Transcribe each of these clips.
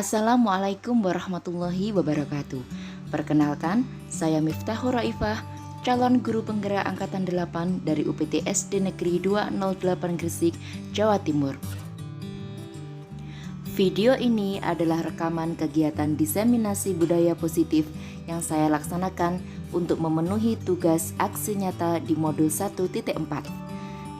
Assalamualaikum warahmatullahi wabarakatuh. Perkenalkan, saya Miftahur Raifah, calon guru penggerak Angkatan 8 dari UPT SD Negeri 208 Gresik, Jawa Timur. Video ini adalah rekaman kegiatan diseminasi budaya positif yang saya laksanakan untuk memenuhi tugas aksi nyata di modul 1.4.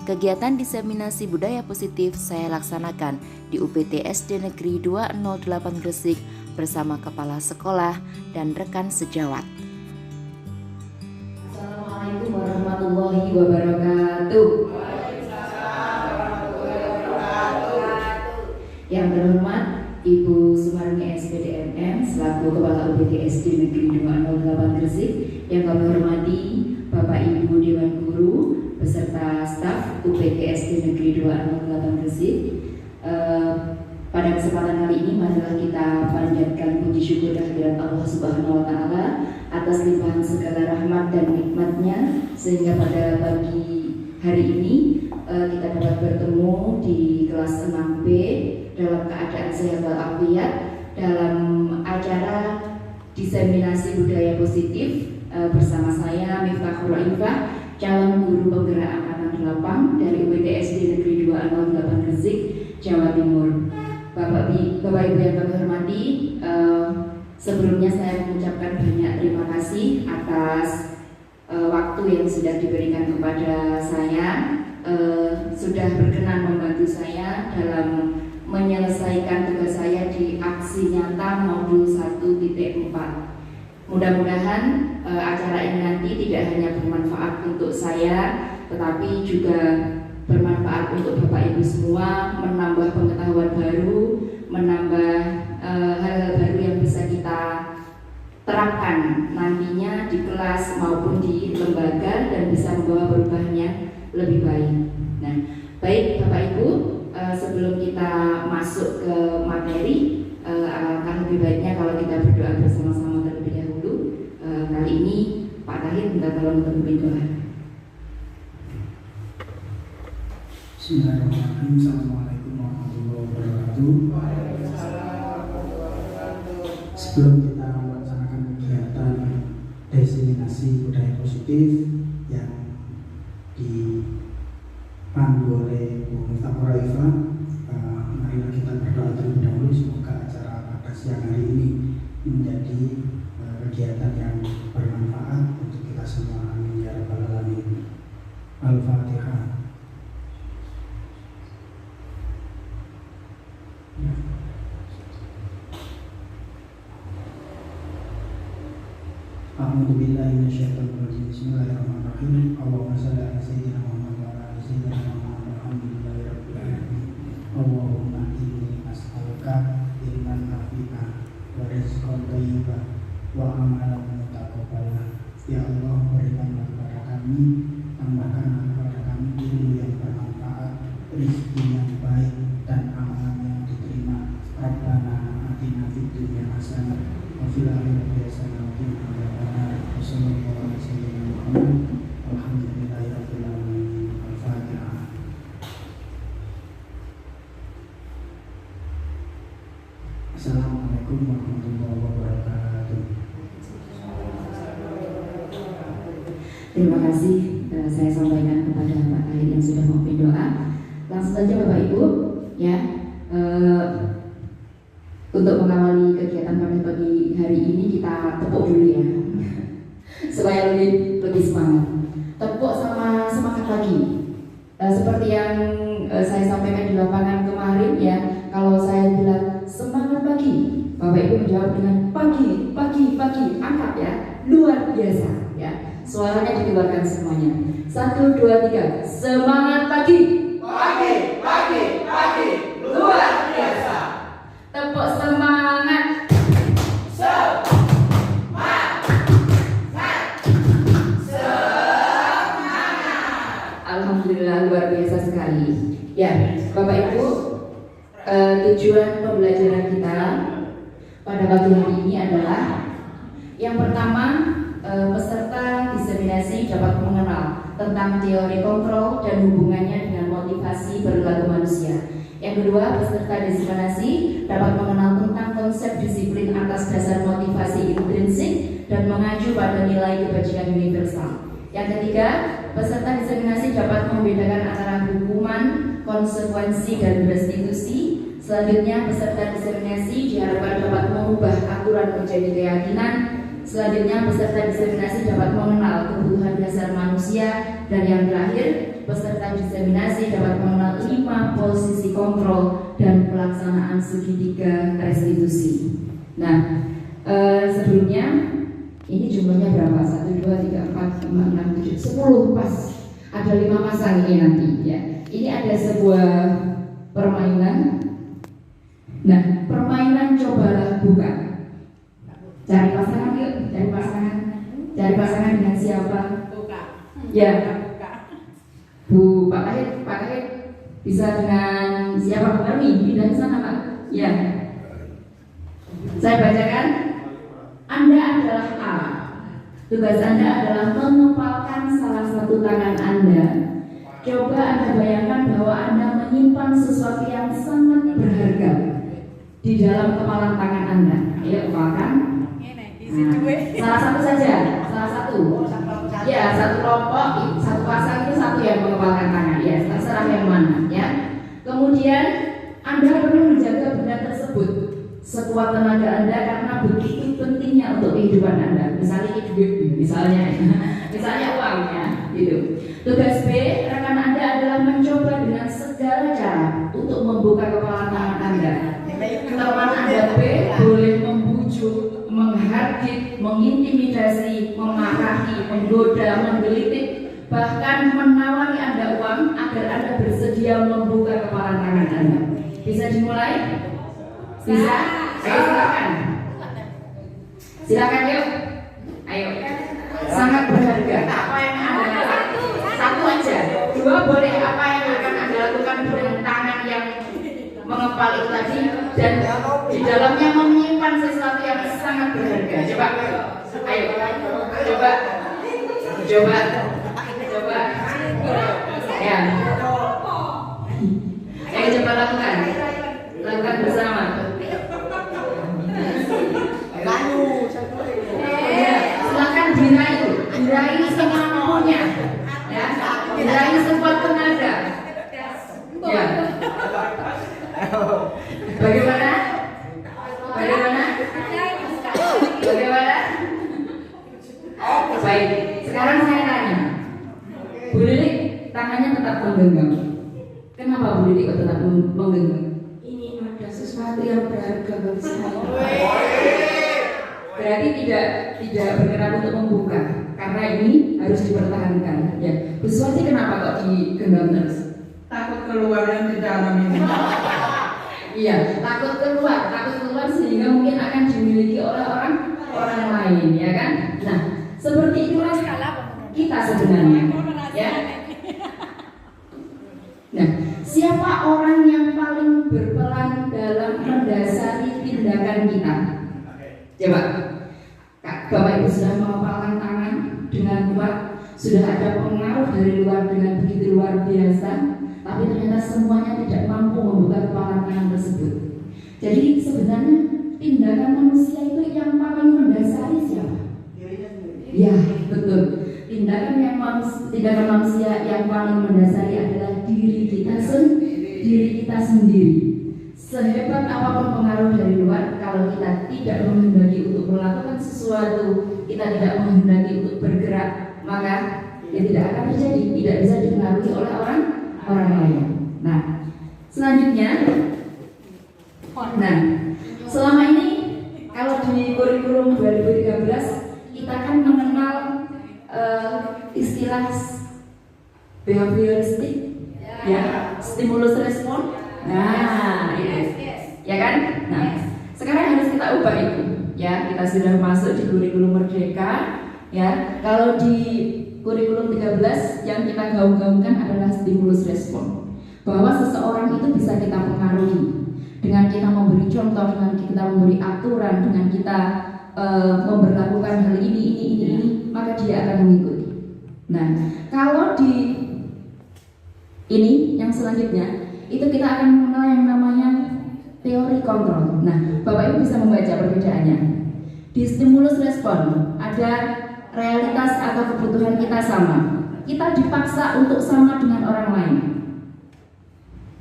Kegiatan diseminasi budaya positif saya laksanakan di UPT SD Negeri 208 Gresik bersama kepala sekolah dan rekan sejawat. Assalamualaikum warahmatullahi wabarakatuh. Yang terhormat Ibu Sumarni SPDMM selaku Kepala UPT SD Negeri 208 Gresik, yang kami hormati Bapak Ibu Dewan Guru beserta staf UPT SD Negeri 208 Gresik. Pada kesempatan kali ini marilah kita panjatkan puji syukur kehadirat Allah Subhanahu wa taala atas limpahan segala rahmat dan nikmatnya, sehingga pada pagi hari ini kita dapat bertemu di kelas 6B dalam keadaan sehat walafiat dalam acara diseminasi budaya positif bersama saya Miftahur Raifah, calon guru penggerak Angkatan 8 dari UPT SD Negeri 208 Gresik, Jawa Timur. Bapak Ibu yang kami hormati, sebelumnya saya mengucapkan banyak terima kasih atas waktu yang sudah diberikan kepada saya, sudah berkenan membantu saya dalam menyelesaikan tugas saya di aksi nyata modul 1.4. Mudah-mudahan acara ini nanti tidak hanya bermanfaat untuk saya, tetapi juga bermanfaat untuk Bapak Ibu semua, menambah pengetahuan baru, menambah hal-hal baru yang bisa kita terapkan nantinya di kelas maupun di lembaga dan bisa membawa perubahan yang lebih baik. Nah, baik Bapak Ibu, sebelum kita masuk ke materi, alangkah lebih baiknya kalau kita berdoa bersama-sama terlebih dahulu. Kali ini Pak Tahir minta tolong untuk berdoa. Bismillahirrahmanirrahim. Assalamualaikum warahmatullahi wabarakatuh. Sebelum kita melaksanakan kegiatan diseminasi budaya positif yang dipandu oleh Bu Miftahur Raifah, marilah kita berdoa terlebih dahulu. Semoga acara pada siang hari ini menjadi kegiatan yang bermanfaat untuk kita semua. Amin ya rabbal alamin. Al-Fatihah. A'udzu billahi minasyaitonir rajim. Bismillahirrahmanirrahim. Allahumma shalli ala sayyidina Muhammad wa ala ali sayyidina Muhammad. Alhamdulillahi rabbil alamin. Allahumma inni as'aluka ilman nafi'an wa rizqan thayyiban wa amalan mutaqabbalan. Ya Allah, berikanlah kepada kami, tambahkanlah kepada kami ilmu yang bermanfaat, rezeki yang baik, dan amalan yang diterima. Rabbana atina fid dunya hasanah wa fil akhirati hasanah wa qina adzabannar. Wassallallahu ala sayyidina Muhammad walhamdulillahi rabbil alamin. Al-Fatihah. Assalamualaikum warahmatullahi wabarakatuh. Terima kasih saya sampaikan kepada Pak Tahir yang sudah memimpin doa. Langsung saja Bapak Ibu, ya, untuk mengawali kegiatan pada pagi hari ini kita tepuk dulu ya, supaya lebih semangat. Tepuk sama semangat lagi. Seperti yang saya sampaikan di lapangan kemarin ya, kalau saya bilang semangat pagi, Bapak Ibu menjawab dengan pagi, angkat ya, luar biasa ya. Suaranya dikeluarkan semuanya. 1, 2, 3, semangat pagi. Pagi, luar biasa. Tepuk semangat. Alhamdulillah, luar biasa sekali. Ya, Bapak Ibu, tujuan pembelajaran kita pada pagi hari ini adalah yang pertama, peserta diseminasi dapat mengenal tentang teori kontrol dan hubungannya dengan motivasi perilaku manusia. Yang kedua, peserta diseminasi dapat mengenal tentang konsep disiplin atas dasar motivasi intrinsik dan mengacu pada nilai kebajikan universal. Yang ketiga, peserta diseminasi dapat membedakan antara hukuman, konsekuensi, dan restitusi. Selanjutnya, peserta diseminasi diharapkan dapat mengubah aturan menjadi keyakinan. Selanjutnya, peserta diseminasi dapat mengenal kebutuhan dasar manusia. Dan yang terakhir, peserta diseminasi dapat mengenal 5 posisi kontrol dan pelaksanaan segitiga restitusi. Nah, sebelumnya ini jumlahnya berapa? 1, 2, 3, 4, 5, 6, 7, 10 pas. Ada 5 pasang ini nanti ya. Ini ada sebuah permainan. Nah, permainan cobalah buka. Cari pasangan yuk, cari pasangan. Cari pasangan dengan siapa? Buka. Ya. Bu, Pak Kahit bisa dengan siapa? Kami pindah ke sana Pak. Ya. Saya bacakan. Anda adalah A. Tugas Anda adalah mengepalkan salah satu tangan Anda. Coba Anda bayangkan bahwa Anda menyimpan sesuatu yang sangat berharga di dalam kepalan tangan Anda. Ayo kepalkan. Salah satu saja, salah satu. Ya, satu kelompok, satu pasang itu satu yang mengepalkan tangan. Ya, terserah yang mana. Ya. Kemudian Anda perlu menjaga benda tersebut sekuat tenaga Anda karena begitu pentingnya untuk kehidupan Anda. Misalnya duit, misalnya uang ya, gitu. Tugas B, rekan Anda adalah mencoba dengan segala cara untuk membuka kepala tangan Anda. Teman Anda B boleh membujuk, menghardik, mengintimidasi, memarahi, menggoda, menggelitik, bahkan menawari Anda uang agar Anda bersedia membuka kepala tangan Anda. Bisa dimulai? Bisa? Ayo silakan. Silakan yuk. Ayo. Sangat berharga. Apa yang Anda lakukan? Satu aja. 2 boleh. Apa yang akan Anda lakukan dengan tangan yang mengepal itu tadi dan di dalamnya menyimpan sesuatu yang sangat berharga. Coba. Ayo. Coba. Ya. Ayo coba lakukan. Lakukan bersama. Ya, silakan diraih semampunya. Ya, diraih sekuat tenaga. Ya. Bagaimana? Baik, sekarang saya tanya. Bu Lilik tangannya tetap menggenggam. Kenapa Bu Lilik kok tetap menggenggam? Ini ada sesuatu yang berharga bagi saya. Berarti tidak bergerak untuk membuka, karena ini harus dipertahankan. Ya, Bu Suwati kenapa kok digenggam terus? Takut keluar yang di dalam ini. Iya, takut keluar sehingga mungkin akan dimiliki oleh orang lain, ya kan? Nah, seperti itulah kita sebenarnya, ya. Nah, siapa orang yang paling berperan dalam mendasari tindakan kita? Coba, Bapak Ibu sudah mengepalkan tangan dengan kuat, sudah ada pengaruh dari luar dengan begitu luar biasa, tapi ternyata semuanya tidak mampu membuka kepala tangan tersebut. Jadi sebenarnya tindakan manusia itu yang paling mendasari siapa? Ya, betul. Tindakan manusia yang paling mendasari adalah diri kita sendiri. Sehebat apapun pengaruh dari luar, kalau kita tidak menghendaki untuk melakukan sesuatu, kita tidak menghendaki untuk bergerak, maka ya tidak akan terjadi, tidak bisa dipengaruhi oleh orang lain. Nah, selanjutnya, selama ini kalau di kurikulum 2013 kita kan mengenal istilah behavioristik, ya, stimulus respon. Nah, ya kan? Nah, sekarang harus kita ubah itu. Ya, kita sudah masuk di kurikulum Merdeka. Ya, kalau di kurikulum 13 yang kita gaung-gaungkan adalah stimulus respon. Bahwa seseorang itu bisa kita pengaruhi dengan kita memberi contoh, dengan kita memberi aturan, dengan kita memberlakukan hal ini, maka dia akan mengikuti. Nah, kalau di ini yang selanjutnya, itu kita akan mengenal yang namanya teori kontrol. Nah, Bapak Ibu bisa membaca perbedaannya. Di stimulus respon ada realitas atau kebutuhan kita sama. Kita dipaksa untuk sama dengan orang lain.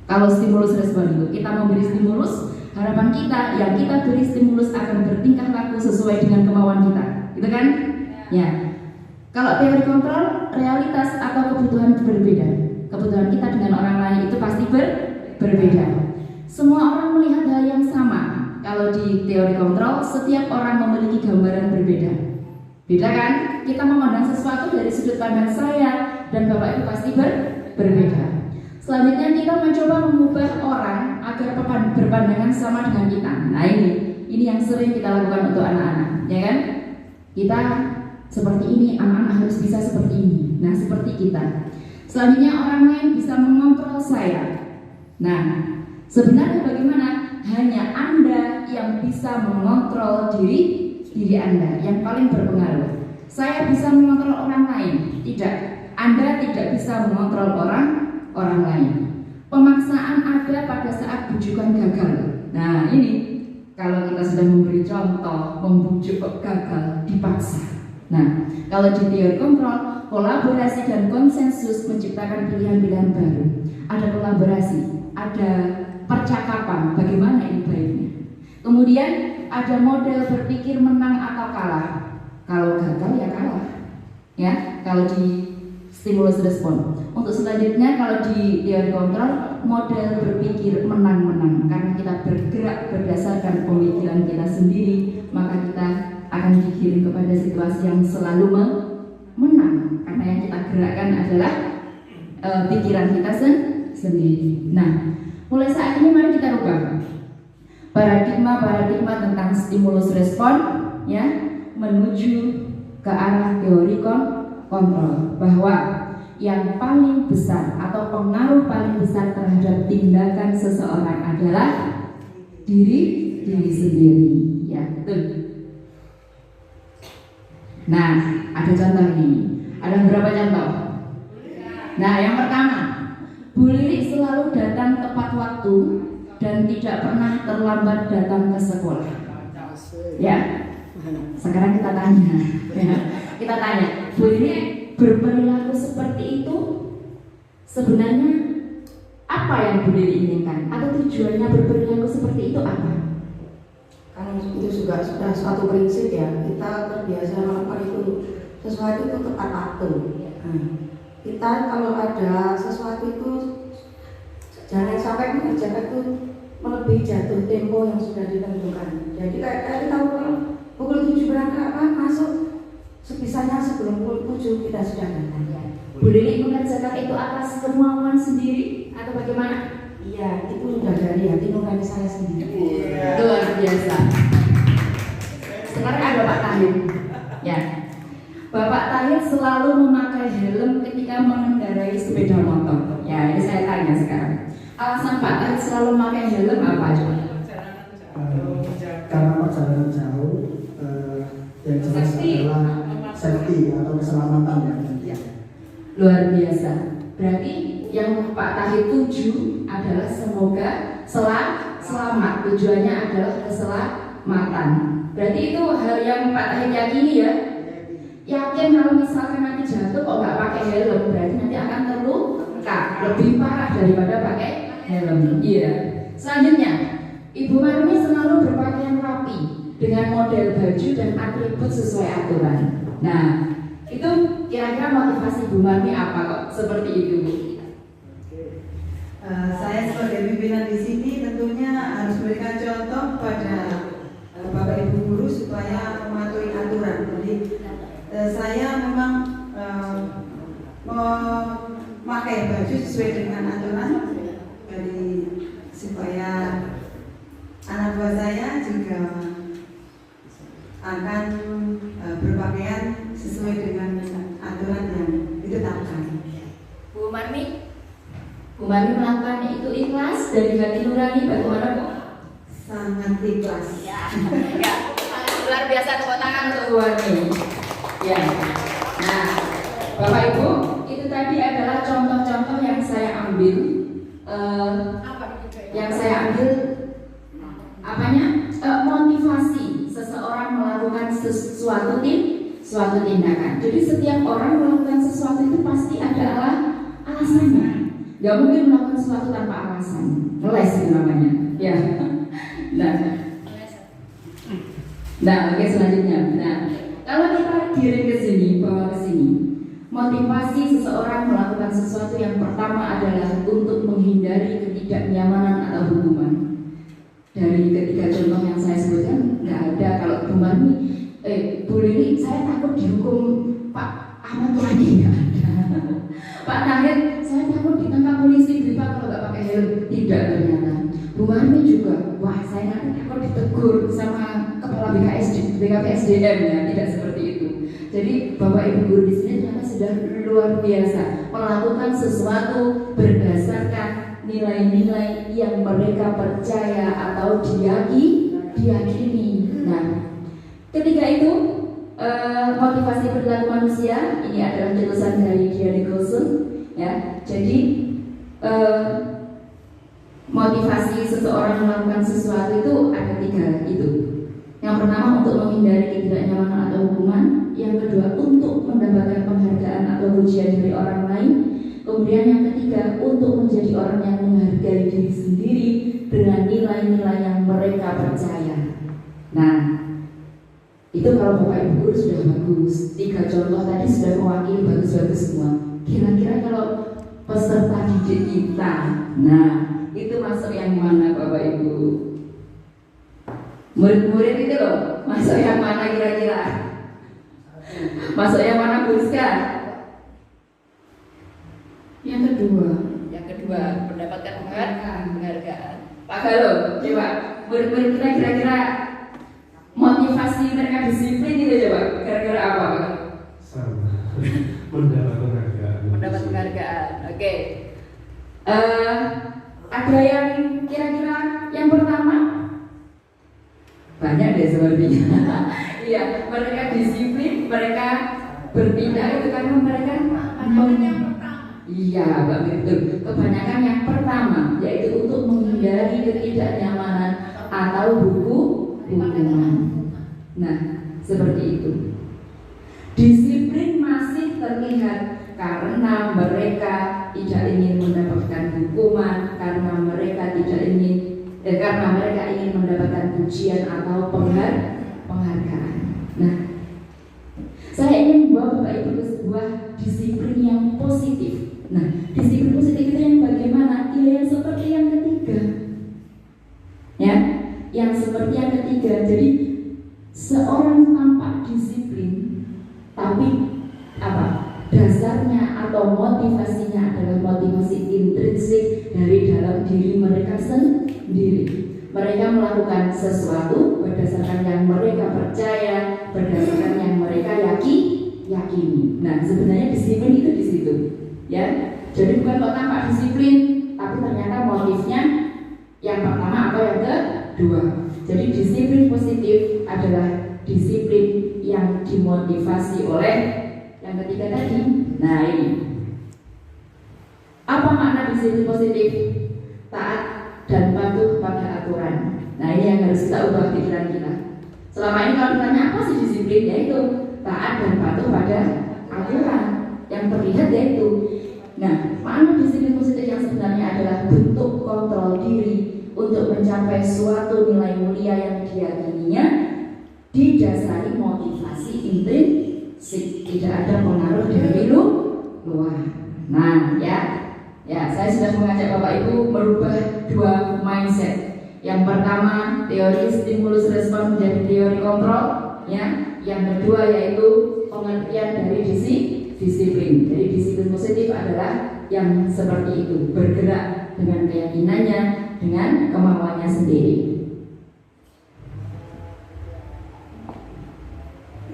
Kalau stimulus respon itu kita memberi stimulus, harapan kita yang kita beri stimulus akan bertingkah laku sesuai dengan kemauan kita, gitu kan? Ya. Kalau teori kontrol, realitas atau kebutuhan berbeda. Kebutuhan kita dengan orang lain itu pasti berbeda. Semua orang melihat hal yang sama. Kalau di teori kontrol, setiap orang memiliki gambaran berbeda. Beda kan? Kita memandang sesuatu dari sudut pandang saya dan Bapak itu pasti berbeda. Selanjutnya kita mencoba mengubah orang agar berpandangan sama dengan kita. Nah ini yang sering kita lakukan untuk anak-anak, ya kan? Kita seperti ini, anak-anak harus bisa seperti ini. Nah, seperti kita. Selanjutnya orang lain bisa mengontrol saya. Nah, sebenarnya bagaimana? Hanya Anda yang bisa mengontrol diri Anda, yang paling berpengaruh. Saya bisa mengontrol orang lain, tidak. Anda tidak bisa mengontrol orang lain. Pemaksaan ada pada saat bujukan gagal. Nah, ini kalau kita sudah memberi contoh, membujuk kok gagal, dipaksa. Nah, kalau di teori kontrol, kolaborasi dan konsensus menciptakan pilihan-pilihan baru. Ada kolaborasi, ada percakapan, bagaimana ini baiknya. Kemudian ada model berpikir menang atau kalah. Kalau gagal ya kalah, ya. Kalau di stimulus respon. Untuk selanjutnya kalau di teori kontrol, model berpikir menang-menang. Karena kita bergerak berdasarkan pemikiran kita sendiri, maka kita akan dikirim kepada situasi yang selalu menang. Karena yang kita gerakkan adalah pikiran kita sendiri. Nah, mulai saat ini mari kita rubah paradigma tentang stimulus respon, ya, menuju ke arah teori kontrol, bahwa yang paling besar atau pengaruh paling besar terhadap tindakan seseorang adalah diri sendiri, ya, betul. Nah, ada contoh ini. Ada berapa contoh? Nah, yang pertama, Bu Lilik selalu datang tepat waktu dan tidak pernah terlambat datang ke sekolah. Ya, sekarang kita tanya. Ya. Kita tanya, Bu Lilik berperilaku seperti itu sebenarnya apa yang Bu Lilik inginkan? Atau tujuannya berperilaku seperti itu apa? Karena itu juga sudah suatu prinsip ya, kita terbiasa melakukan itu sesuatu itu tepat waktu. Kita kalau ada sesuatu itu jangan sampai mengerjakan itu melebihi jatuh tempo yang sudah ditentukan. Jadi kayak kita pukul 7 berangkat masuk, sebisanya sebelum pukul 7 kita sudah datang. Bu Lilik mengerjakan itu atas kemauan sendiri atau bagaimana? Iya, itu sudah dari hati nurani saya sendiri. Luar biasa. Sekarang ada Pak Tahir. Ya, Bapak Tahir selalu memakai helm ketika mengendarai sepeda motor. Ya, ini saya tanya sekarang. Alasan Pak Tahir selalu memakai helm apa coba? Karena perjalanan jauh, yang jelas adalah safety atau keselamatan ya. Luar biasa. Berarti yang Pak Tahir tuju adalah semoga selamat. Tujuannya adalah keselamatan. Berarti itu hal yang Pak Tahir yakini ya. Yakin kalau misalkan nanti jatuh kok nggak pakai helm, berarti nanti akan terluka lebih parah daripada pakai helm. Iya. Selanjutnya, Ibu Marmi selalu berpakaian rapi dengan model baju dan atribut sesuai aturan. Nah, itu kira-kira motivasi Ibu Marmi apa kok seperti itu? Saya sebagai pimpinan di sini tentunya harus memberikan contoh pada Bapak Ibu guru supaya mematuhi aturan. Jadi saya memang memakai baju sesuai dengan aturan dari supaya anak buah saya juga akan berpakaian sesuai dengan aturan yang ditetapkan. Bu Marmi melakukan itu ikhlas dari hati nurani, bagaimana Bu? Sangat ikhlas. Ya, luar biasa, tepuk tangan untuk Bu Marmi. Ya, nah Bapak Ibu, itu tadi adalah contoh-contoh yang saya ambil suatu tindakan. Jadi setiap orang melakukan sesuatu itu pasti ada alasannya. Gak mungkin melakukan sesuatu tanpa alasan. Ngeles itu namanya. Ya. Nah, oke selanjutnya. Nah, kalau kita kirim ke sini, bawa ke sini, motivasi seseorang melakukan sesuatu yang pertama adalah untuk menghindari ketidaknyamanan atau hukuman. Dari ketiga contoh yang saya sebutkan, nggak ada. Kalau Bu Marmi, Bu Lili, saya takut dihukum Pak Ahmad lagi, nggak ada. Pak Tahir, saya takut ditangkap polisi Pak kalau nggak pakai helm. Tidak ternyata. Bu Marmi juga, wah saya nanti takut ditegur sama kepala BKPSDM ya, tidak seperti itu. Jadi Bapak Ibu guru di sini ternyata sudah luar biasa melakukan sesuatu berdasarkan nilai-nilai yang mereka percaya atau diyakini. Nah, ketika itu motivasi perilaku manusia ini adalah tulisan dari D. Nicholson ya. Jadi motivasi seseorang melakukan sesuatu itu ada tiga itu. Yang pertama untuk menghindari ketidaknyamanan atau hukuman. Yang kedua untuk mendapatkan penghargaan atau pujian dari orang lain. Kemudian yang ketiga untuk menjadi orang yang menghargai diri sendiri dengan nilai-nilai yang mereka percaya. Nah, itu kalau Bapak Ibu guru sudah bagus. 3 contoh tadi sudah mewakili bagus-bagus semua. Kira-kira kalau peserta didik kita, nah itu masuk yang mana Bapak Ibu? Murid-murid itu loh, masuk yang mana kira-kira? Masuk yang mana Bu Rizka? Yang kedua mendapatkan penghargaan. Pak Galo, coba murid-murid kita kira-kira motivasi mereka disiplin itu coba kira-kira apa? Sama, mendapat penghargaan. Oke. Ada yang kira-kira yang pertama? Banyak deh sepertinya. Iya, mereka disiplin, mereka berpindah itu karena mereka iya, Mbak betul. Kebanyakan yang pertama yaitu untuk menghindari ketidaknyamanan atau hukuman. Nah, seperti itu. Disiplin masih terlihat karena mereka tidak ingin mendapatkan hukuman, karena mereka ingin mendapatkan pujian atau penghargaan. Nah, saya ingin membawa Bapak Ibu ke sebuah disiplin yang positif. Nah, disiplin positif itu yang bagaimana? Ya, yang seperti yang ketiga. Ya, yang seperti yang ketiga. Jadi seorang tampak disiplin, tapi apa? Dasarnya atau motivasinya adalah motivasi intrinsik dari dalam diri mereka sendiri. Mereka melakukan sesuatu berdasarkan yang mereka percaya, berdasarkan yang mereka yakini. Nah, sebenarnya disiplin itu di situ, ya. Jadi bukan kok tampak disiplin, tapi ternyata motifnya yang pertama atau yang kedua. Jadi disiplin positif adalah disiplin yang dimotivasi oleh yang ketiga tadi. Nah, ini apa makna disiplin positif? Taat dan patuh pada aturan. Nah, ini yang harus kita ubah pikiran kita. Selama ini kalau ditanya apa sih disiplin, yaitu taat dan patuh pada aturan. Yang terlihat yaitu, nah, makna disiplin positif yang sebenarnya adalah bentuk kontrol diri untuk mencapai suatu nilai mulia yang diyakininya, didasari motivasi intrinsik, tidak ada pengaruh dari luar. Nah, ya, saya sudah mengajak Bapak Ibu merubah 2 mindset. Yang pertama, teori stimulus respon menjadi teori kontrol, ya. Yang kedua yaitu pengertian dari disiplin. Jadi disiplin positif adalah yang seperti itu, bergerak dengan keyakinannya, dengan kemauannya sendiri.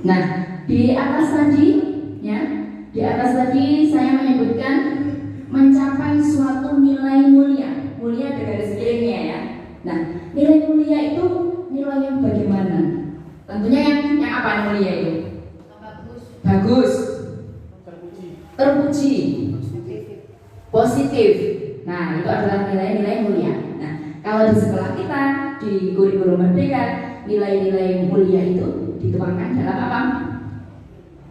Nah, di atas tadi saya menyebutkan mencapai suatu nilai mulia ada garis miringnya ya. Nah, nilai mulia itu nilai yang bagaimana? Tentunya yang apa mulia itu? Bagus, terpuji, positif. Nah, itu adalah nilai-nilai mulia. Nah, kalau di sekolah kita di kurikulum merdeka, nilai-nilai mulia itu dituangkan dalam apa?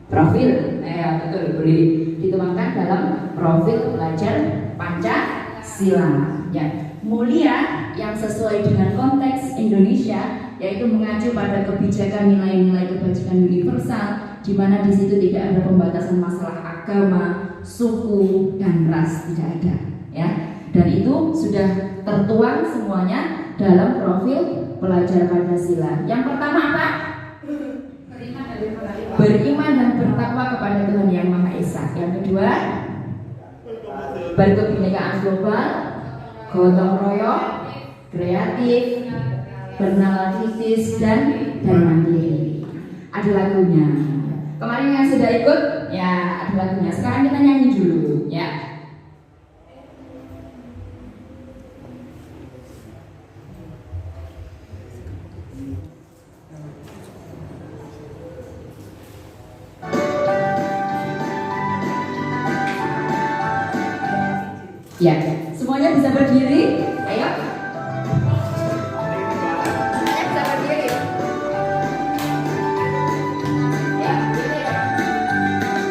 profil. Ya betul, boleh dituangkan dalam profil pelajar Pancasila. Ya, mulia yang sesuai dengan konteks Indonesia, yaitu mengacu pada kebijakan nilai-nilai kebajikan universal, di mana di situ tidak ada pembatasan masalah agama, suku, dan ras, tidak ada. Ya, dan itu sudah tertuang semuanya dalam profil pelajar Pancasila. Yang pertama apa? Beriman dan bertakwa kepada Tuhan Yang Maha Esa. Yang kedua, berkebinekaan global, gotong royong, kreatif, bernalar kritis, dan mandiri. Ada lagunya. Kemarin yang sudah ikut, ya ada lagunya. Sekarang kita nyanyi dulu, ya. Ya, semuanya bisa berdiri. Ayo. Bisa berdiri. Ya,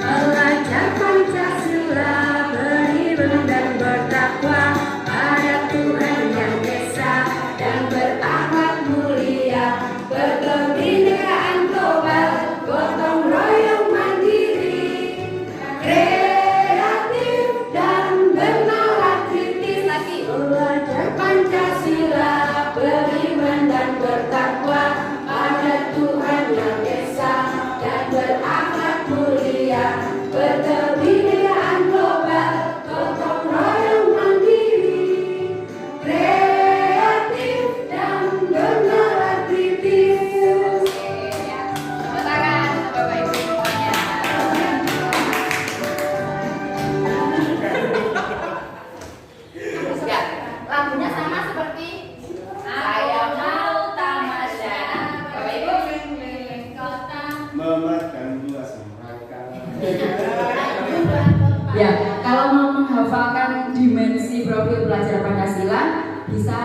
belajar Pancasila, beriman dan bertakwa pada Tuhan Yang Esa dan berakhlak mulia, berkebinekaan global, gotong royong mandiri, kreatif dan bernalar kritis. Lagi belajar Pancasila, beriman dan bertakwa pada Tuhan Yang Esa dan berakhlak mulia, berkebinekaan global, gotong royong mandiri, kreatif dan bernalar kritis. Tangan Bapak Ibu semuanya. Ya, lagunya sama seperti Saya Mau Tamasya. Bapak Ibu, kota. Memakan buah semangka. Ya, kalau mau menghafalkan dimensi profil pelajar Pancasila, bisa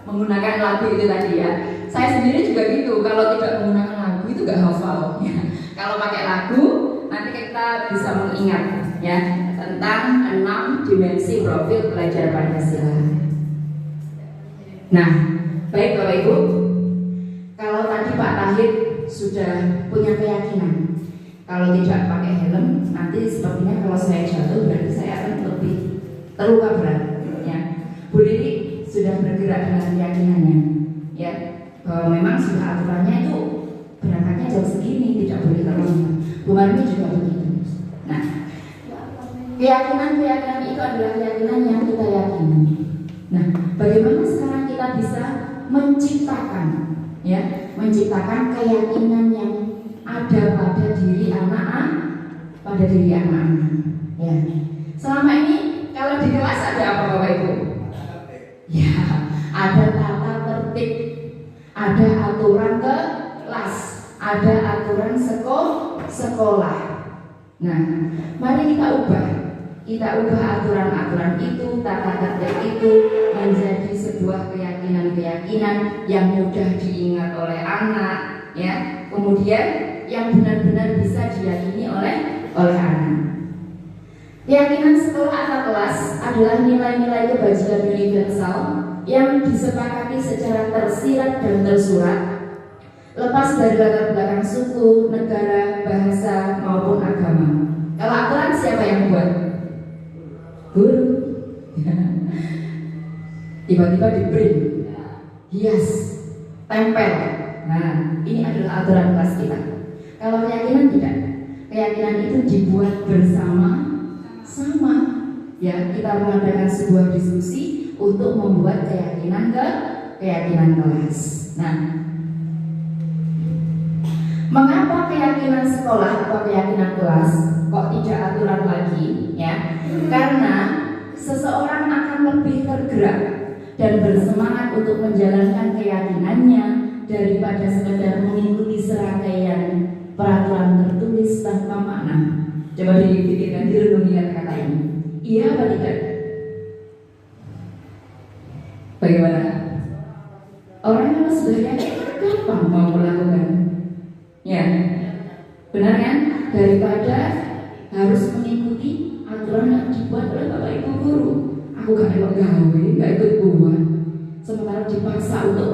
menggunakan lagu itu tadi ya. Saya sendiri juga gitu, kalau tidak menggunakan lagu itu gak hafal. Ya. Kalau pakai lagu, nanti kita bisa mengingat ya tentang 6 dimensi profil pelajar Pancasila. Nah, baik Bapak Ibu, kalau tadi Pak Tahir sudah punya keyakinan kalau tidak pakai helm, nanti sepertinya kalau saya jatuh berarti saya akan lebih terluka berat. Ya, Bu Lili sudah bergerak dengan keyakinannya, ya bahwa memang sudah aturannya itu berangkatnya jam segini, tidak boleh terlambat. Bu Marmi juga begitu. Nah, keyakinan itu adalah keyakinan yang kita yakini. Nah, bagaimana sekarang kita bisa menciptakan, ya, menciptakan keyakinan yang ada pada diri anak-anak, ya. Selama ini kalau di kelas ada apa Bapak Ibu? Ya, ada tata tertib, ada aturan kelas, ada aturan sekolah. Nah, mari kita ubah aturan-aturan itu, tata tertib itu menjadi sebuah keyakinan yang mudah diingat oleh anak, ya. Kemudian yang benar-benar bisa diyakini oleh anak. Keyakinan sekolah atau kelas adalah nilai-nilai kebajikan universal yang disepakati secara tersirat dan tersurat, lepas dari latar belakang suku, negara, bahasa maupun agama. Kalau aturan siapa yang buat? Guru. Tiba-tiba diberi hias, tempel. Nah, ini adalah aturan kelas kita. Kalau keyakinan tidak, keyakinan itu dibuat bersama-sama. Ya, kita mengadakan sebuah diskusi untuk membuat keyakinan kelas. Nah, mengapa keyakinan sekolah atau keyakinan kelas kok tidak aturan lagi? Ya, karena seseorang akan lebih tergerak dan bersemangat untuk menjalankan keyakinannya daripada sekedar mengikuti serangkaian peraturan tertulis tanpa makna. Coba dipikirkan, direnungi kata ini. Iya apa tidak? Bagaimana? Orang yang sudah yakin, gampang mau melakukan. Ya, benar kan? Daripada melok gawe, nggak ikut buat. Sementara dipaksa untuk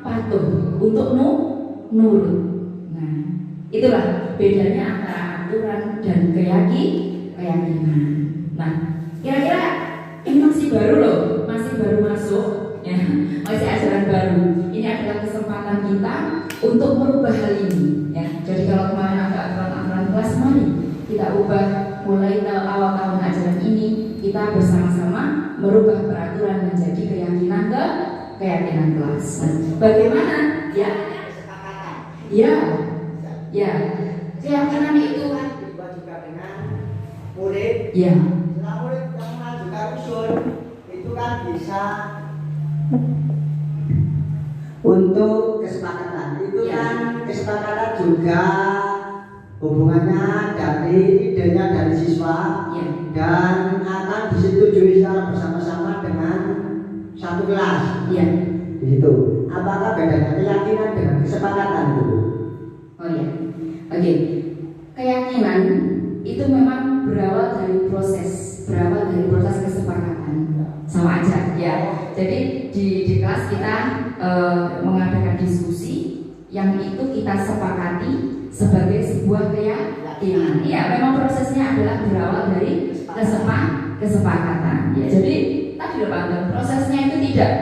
patuh, untuk nurut. Nah, itulah bedanya antara aturan dan keyakinan. Nah, kira-kira ini masih baru loh, masih baru masuk, ya, masih ajaran baru. Ini adalah kesempatan kita untuk merubah hal ini, ya. Jadi kalau kemarin ada aturan-aturan kelas, mari kita ubah mulai awal tahun ajaran ini. Kita bersama-sama merubah peraturan menjadi keyakinan kelas. Nah, bagaimana? Ya, keyakinan itu kan dibuat juga dengan murid. ya. Setelah murid yang mengajukan usul itu kan bisa untuk kesepakatan. Itu kan kesepakatan juga hubungannya dari idenya dari siswa dan akan disetujui secara bersama-sama dengan satu kelas. Ya. Di situ. Apakah bedanya keyakinan dengan kesepakatan itu? Oh ya, oke. Keyakinan itu memang berawal dari proses kesepakatan, sama aja, ya. Jadi di kelas kita mengadakan diskusi yang itu kita sepakati sebagai sebuah keyakinan. Ya, memang prosesnya adalah berawal dari kesepakatan. Ya, jadi tadi Pak, prosesnya itu tidak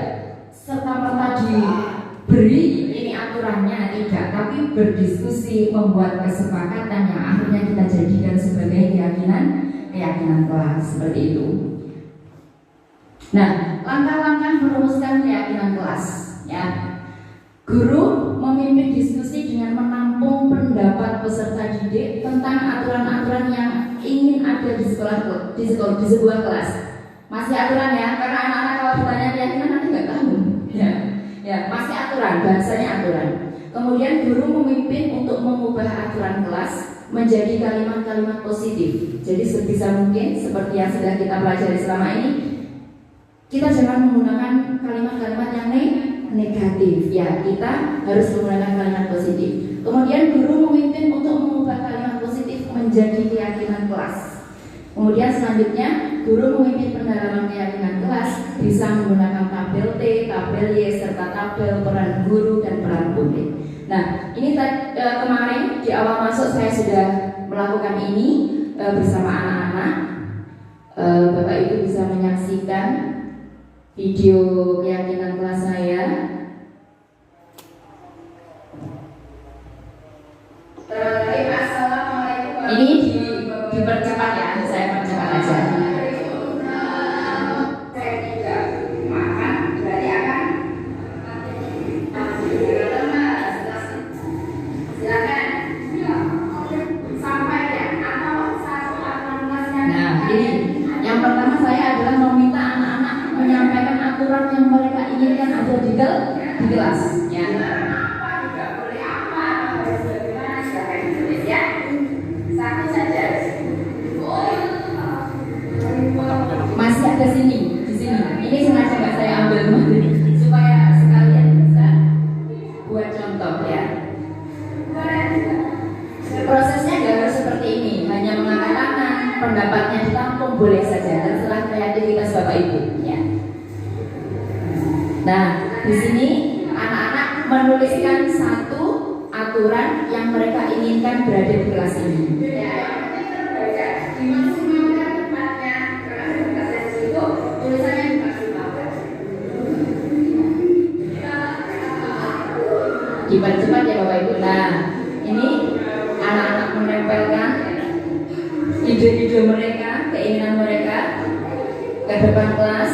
serta-merta diberi ini aturannya, tidak, tapi berdiskusi, membuat kesepakatan yang akhirnya kita jadikan sebagai keyakinan kelas, seperti itu. Nah, langkah-langkah merumuskan keyakinan kelas, ya. Guru memimpin diskusi dengan menampung pendapat peserta didik tentang aturan-aturan yang ingin ada di sebuah kelas. Masih aturan ya, karena anak-anak kalau ditanya keyakinan nanti nggak tahu. Ya, masih aturan, bahasanya aturan. Kemudian guru memimpin untuk mengubah aturan kelas menjadi kalimat-kalimat positif. Jadi sebisa mungkin seperti yang sudah kita pelajari selama ini, kita jangan menggunakan kalimat-kalimat yang negatif. Ya, kita harus menggunakan kalimat positif. Kemudian guru memimpin untuk mengubah kalimat positif menjadi keyakinan kelas. Kemudian selanjutnya guru memimpin pendalaman keyakinan kelas bisa menggunakan tabel T, tabel Y, serta tabel peran guru dan peran murid. Nah, ini kemarin di awal masuk saya sudah melakukan ini bersama anak-anak. Bapak Ibu bisa menyaksikan video keyakinan kelas saya. Ini dipercepat ya, saya percepat aja. Saya tidak makan, berarti akan silakan sampai ya atau satu kelasnya. Nah, ini yang pertama saya adalah meminta anak-anak menyampaikan aturan yang mereka inginkan ada di kelas. Ya. Satu saja. Masih ada di sini. Ini sengaja nggak saya ambil supaya sekalian bisa buat contoh ya. Prosesnya nggak harus seperti ini, hanya mengangkat tangan, pendapatnya ditampung boleh saja, terserah kreativitas Bapak Ibu. Ya. Nah, di sini anak-anak menuliskan satu aturan yang mereka inginkan berada di kelas ini. Ya, dimaksimalkan tempatnya, kelas itu tulisannya dimaksimalkan. Dipercepat ya Bapak Ibu. Nah, ini anak-anak menempelkan ide-ide mereka, keinginan mereka ke depan kelas.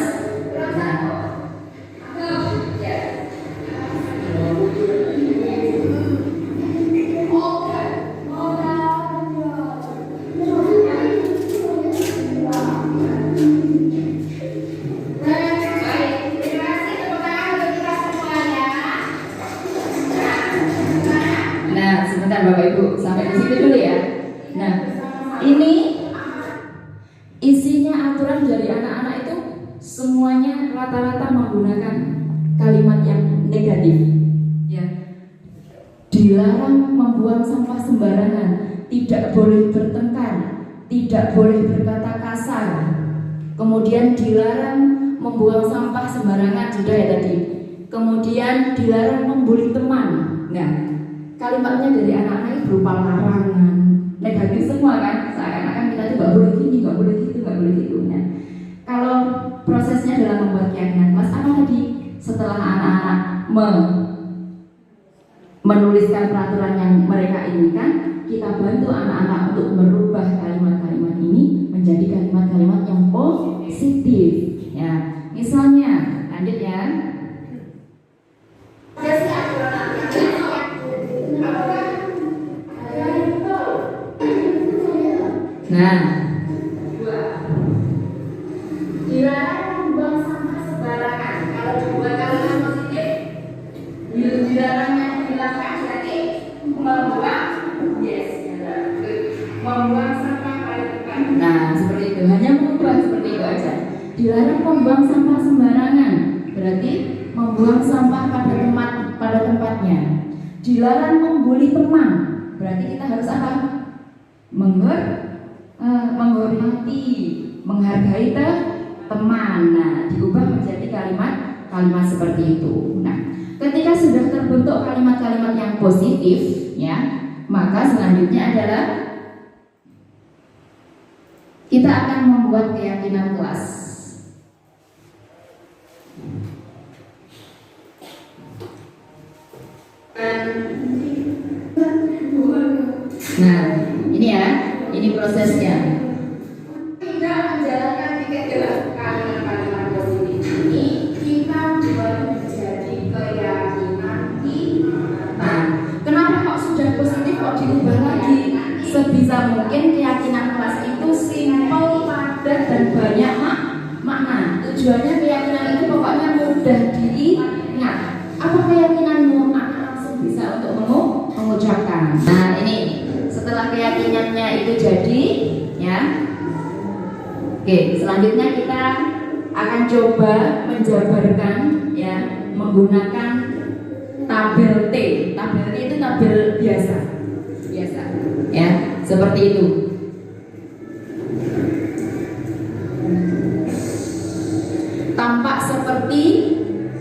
Bapak Ibu, sampai di situ dulu ya. Nah, ini isinya aturan dari anak-anak itu semuanya rata-rata menggunakan kalimat yang negatif. Ya, dilarang membuang sampah sembarangan, tidak boleh bertengkar, tidak boleh berkata kasar. Kemudian dilarang membuang sampah sembarangan, sudah ya tadi. Kemudian dilarang membuli teman. Nah, kalimatnya dari anak-anak ini berupa larangan, negatif semua kan, seakan-akan kita tuh nggak boleh gini, nggak boleh gitu, nggak boleh gitu. Nah, kalau prosesnya dalam membuat keyakinan kelas apa tadi? Setelah anak-anak menuliskan peraturan yang mereka inginkan, kita bantu anak-anak untuk merubah kalimat-kalimat ini menjadi kalimat-kalimat yang positif. Ya, misalnya, lanjut ya. Nah, dilarang membuang sampah sembarangan. Kalau dibuat kalimat positif, dilarangnya dilakukan berarti membuang, yes, membuang sampah pada tempat. Nah, seperti itu. Hanya mengubah seperti itu aja. Dilarang membuang sampah sembarangan, berarti membuang sampah pada tempatnya. Dilarang membuli teman, berarti kita harus apa? Menghormati, menghargai teman. Nah, diubah menjadi kalimat seperti itu. Nah, ketika sudah terbentuk kalimat-kalimat yang positif, ya, maka selanjutnya adalah kita akan membuat keyakinan kelas. Nah, ini ya, ini prosesnya. Tidak menjalankan kalimat-kalimat positif ini, kita buat menjadi keyakinan kita. Kenapa kok sudah positif kok diubah lagi? Sebisa mungkin keyakinan kelas itu simpel, padat, dan banyak makna. Tujuannya keyakinan itu pokoknya mudah diingat. Apa keyakinanmu? Akan langsung bisa untuk mengucapkan. Nah, ini setelah keyakinannya itu jadi, ya. Oke, selanjutnya kita akan coba menjabarkan, ya, menggunakan tabel T. Tabel T itu tabel biasa, ya, seperti itu. Tampak seperti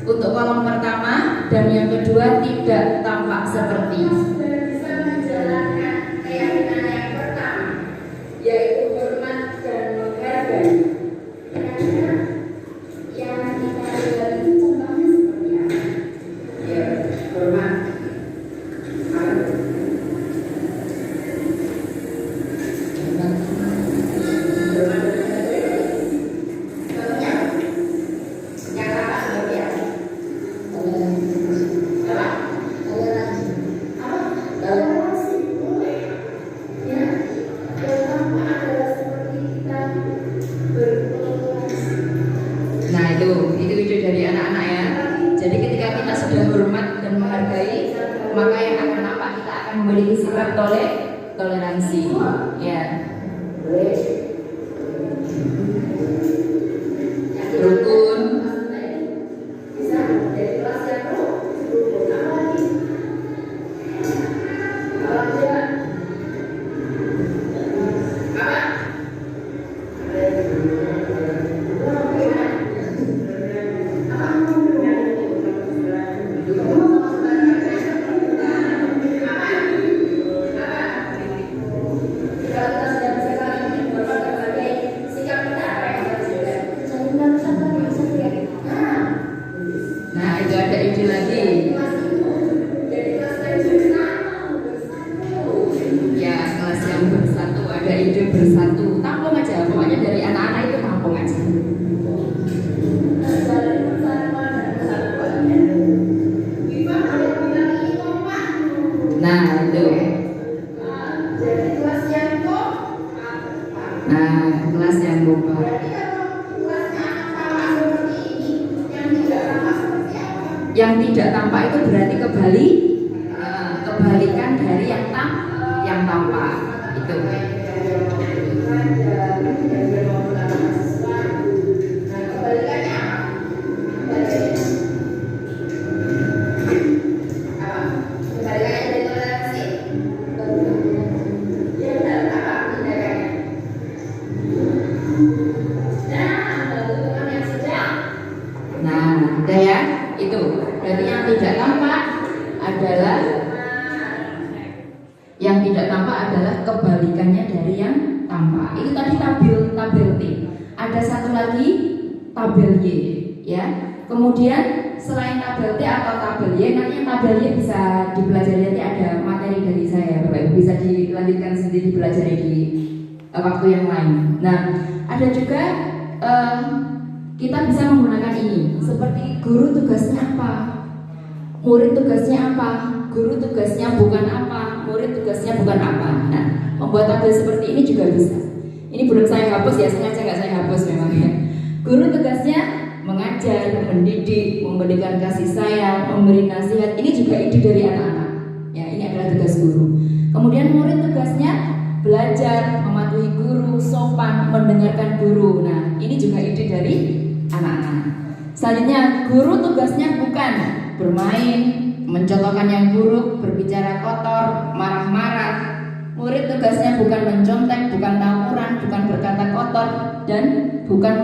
untuk kolom pertama, dan yang kedua tidak tampak seperti. Bisa menjalankan keyakinan yang pertama, yaitu hormat dan menghargai. Yang kita lihat itu contohnya seperti apa? Ya, hormat. Memiliki sifat toleransi, ya. Rukun. Yang tidak tampak itu berarti kebalikan dari yang tampak itu. Udah ya, itu berarti yang tidak tampak adalah kebalikannya dari yang tampak. Itu tadi tabel T. Ada satu lagi tabel Y, ya. Kemudian selain tabel T atau tabel Y, nanti tabel Y bisa dipelajari, nanti ada materi dari saya, Bapak Ibu bisa dilanjutkan sendiri dipelajari di waktu yang lain. Nah, ada juga kita bisa menggunakan ini seperti guru tugasnya apa, murid tugasnya apa, guru tugasnya bukan apa, murid tugasnya bukan apa. Nah, membuat tabel seperti ini juga bisa. Ini belum saya hapus ya, sengaja nggak saya hapus memang ya. Guru tugasnya mengajar, mendidik, memberikan kasih sayang, memberi nasihat. Ini juga ide dari anak-anak. Ya, ini adalah tugas guru. Kemudian murid tugasnya belajar, mematuhi guru, sopan, mendengarkan guru. Nah, ini juga ide dari anak-anak. Selanjutnya, guru tugasnya bukan bermain, mencontohkan yang buruk, berbicara kotor, marah-marah. Murid tugasnya bukan mencontek, bukan tawuran, bukan berkata kotor, dan bukan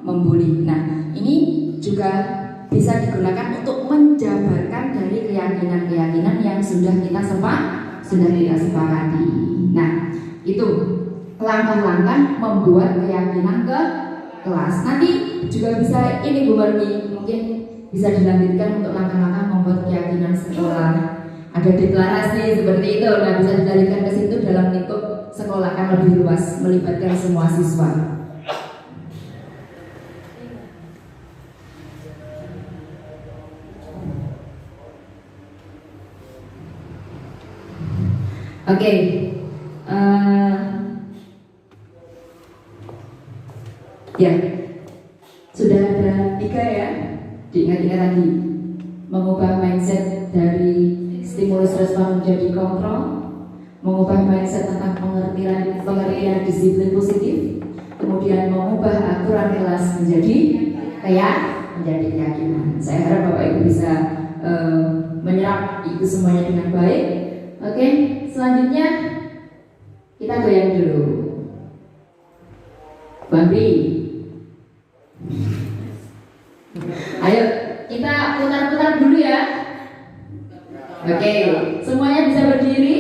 membuli. Nah, ini juga bisa digunakan untuk menjabarkan dari keyakinan-keyakinan yang sudah kita sepakati. Nah, itu langkah-langkah membuat keyakinan ke kelas. Nanti juga bisa ini Bu Marni, mungkin bisa dilanjutkan untuk langkah-langkah membuat keyakinan sekolah. Ada deklarasi seperti itu, nah bisa dilanjutkan ke situ dalam lingkup sekolah kan lebih luas, melibatkan semua siswa. Oke, ya sudah ada 3 ya, diingat-ingat lagi, mengubah mindset dari stimulus respon menjadi kontrol, mengubah mindset tentang pengertian disiplin positif, kemudian mengubah aturan kelas menjadi keyakinan. Saya harap Bapak Ibu bisa menyerap itu semuanya dengan baik. Oke, selanjutnya kita goyang dulu. Bambi, ayo kita putar-putar dulu ya. Oke, semuanya bisa berdiri.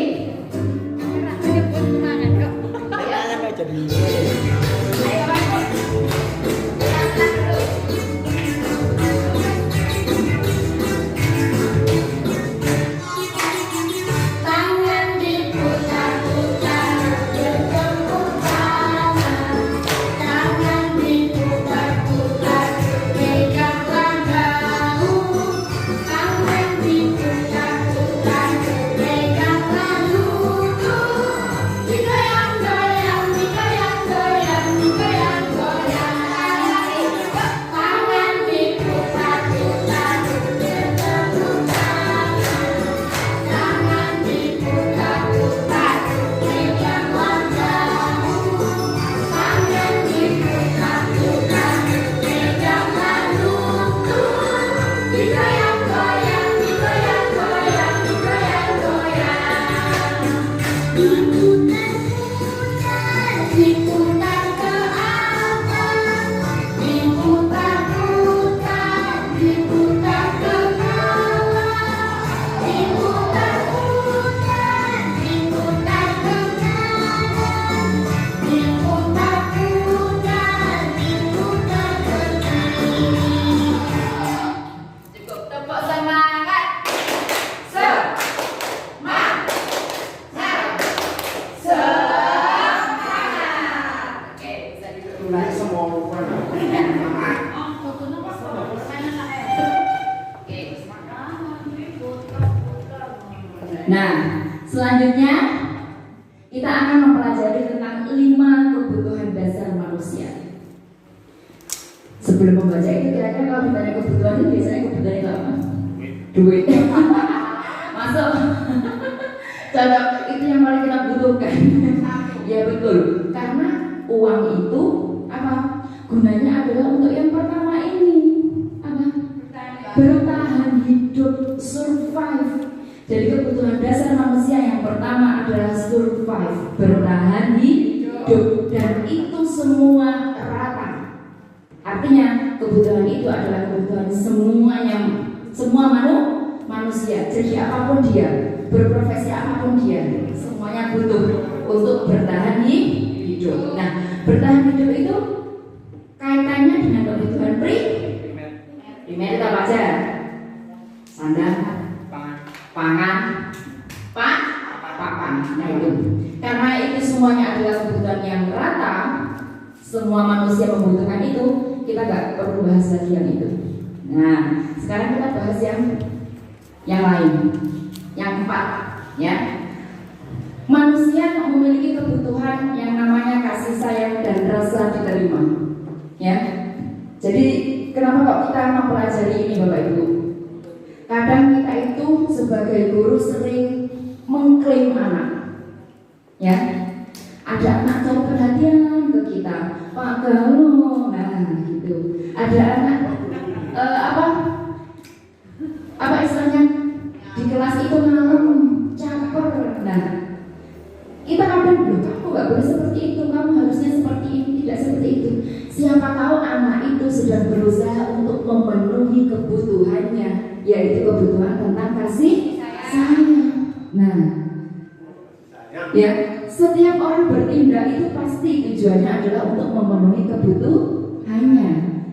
Nah, selanjutnya kita akan mempelajari tentang 5 kebutuhan dasar manusia. Sebelum membaca itu, kira-kira kalau ditanya kebutuhan itu biasanya kebutuhan itu apa? Duit. Masuk. Contoh itu yang paling kita butuhkan. Ya betul. Karena uang itu apa? Gunanya adalah untuk yang pertama ini apa? Bertahan hidup, survive. Jadi kebutuhan dasar manusia yang pertama adalah survive, bertahan hidup, dan itu semua rata. Artinya kebutuhan kebutuhan itu adalah kebutuhan semua manusia. Jadi apapun dia, berprofesi apapun dia, semuanya butuh untuk bertahan hidup. Nah, bertahan hidup itu kaitannya dengan kebutuhan primer itu apa aja? Sandang, pangan, papan. Nah itu. Karena itu semuanya adalah kebutuhan yang rata, semua manusia membutuhkan itu, kita nggak perlu bahas lagi yang itu. Nah, sekarang kita bahas yang lain, yang keempat, ya. Manusia memiliki kebutuhan yang namanya kasih sayang dan rasa diterima, ya. Jadi kenapa kok kita mempelajari ini, Bapak Ibu? Kadang kita itu sebagai guru sering mengklaim anak, ya. Ada anak cari perhatian ke kita, Pak Galuh, nah gitu. Ada anak apa istilahnya di kelas itu malam caper. Nah, kita kadang bilang kamu nggak boleh seperti itu, kamu harusnya seperti ini, tidak seperti itu. Siapa tahu anak itu sedang berusaha untuk memenuhi kebutuhannya, yaitu kebutuhan tentang kasih sayang. Nah, ya, setiap orang bertindak itu pasti tujuannya adalah untuk memenuhi kebutuhannya.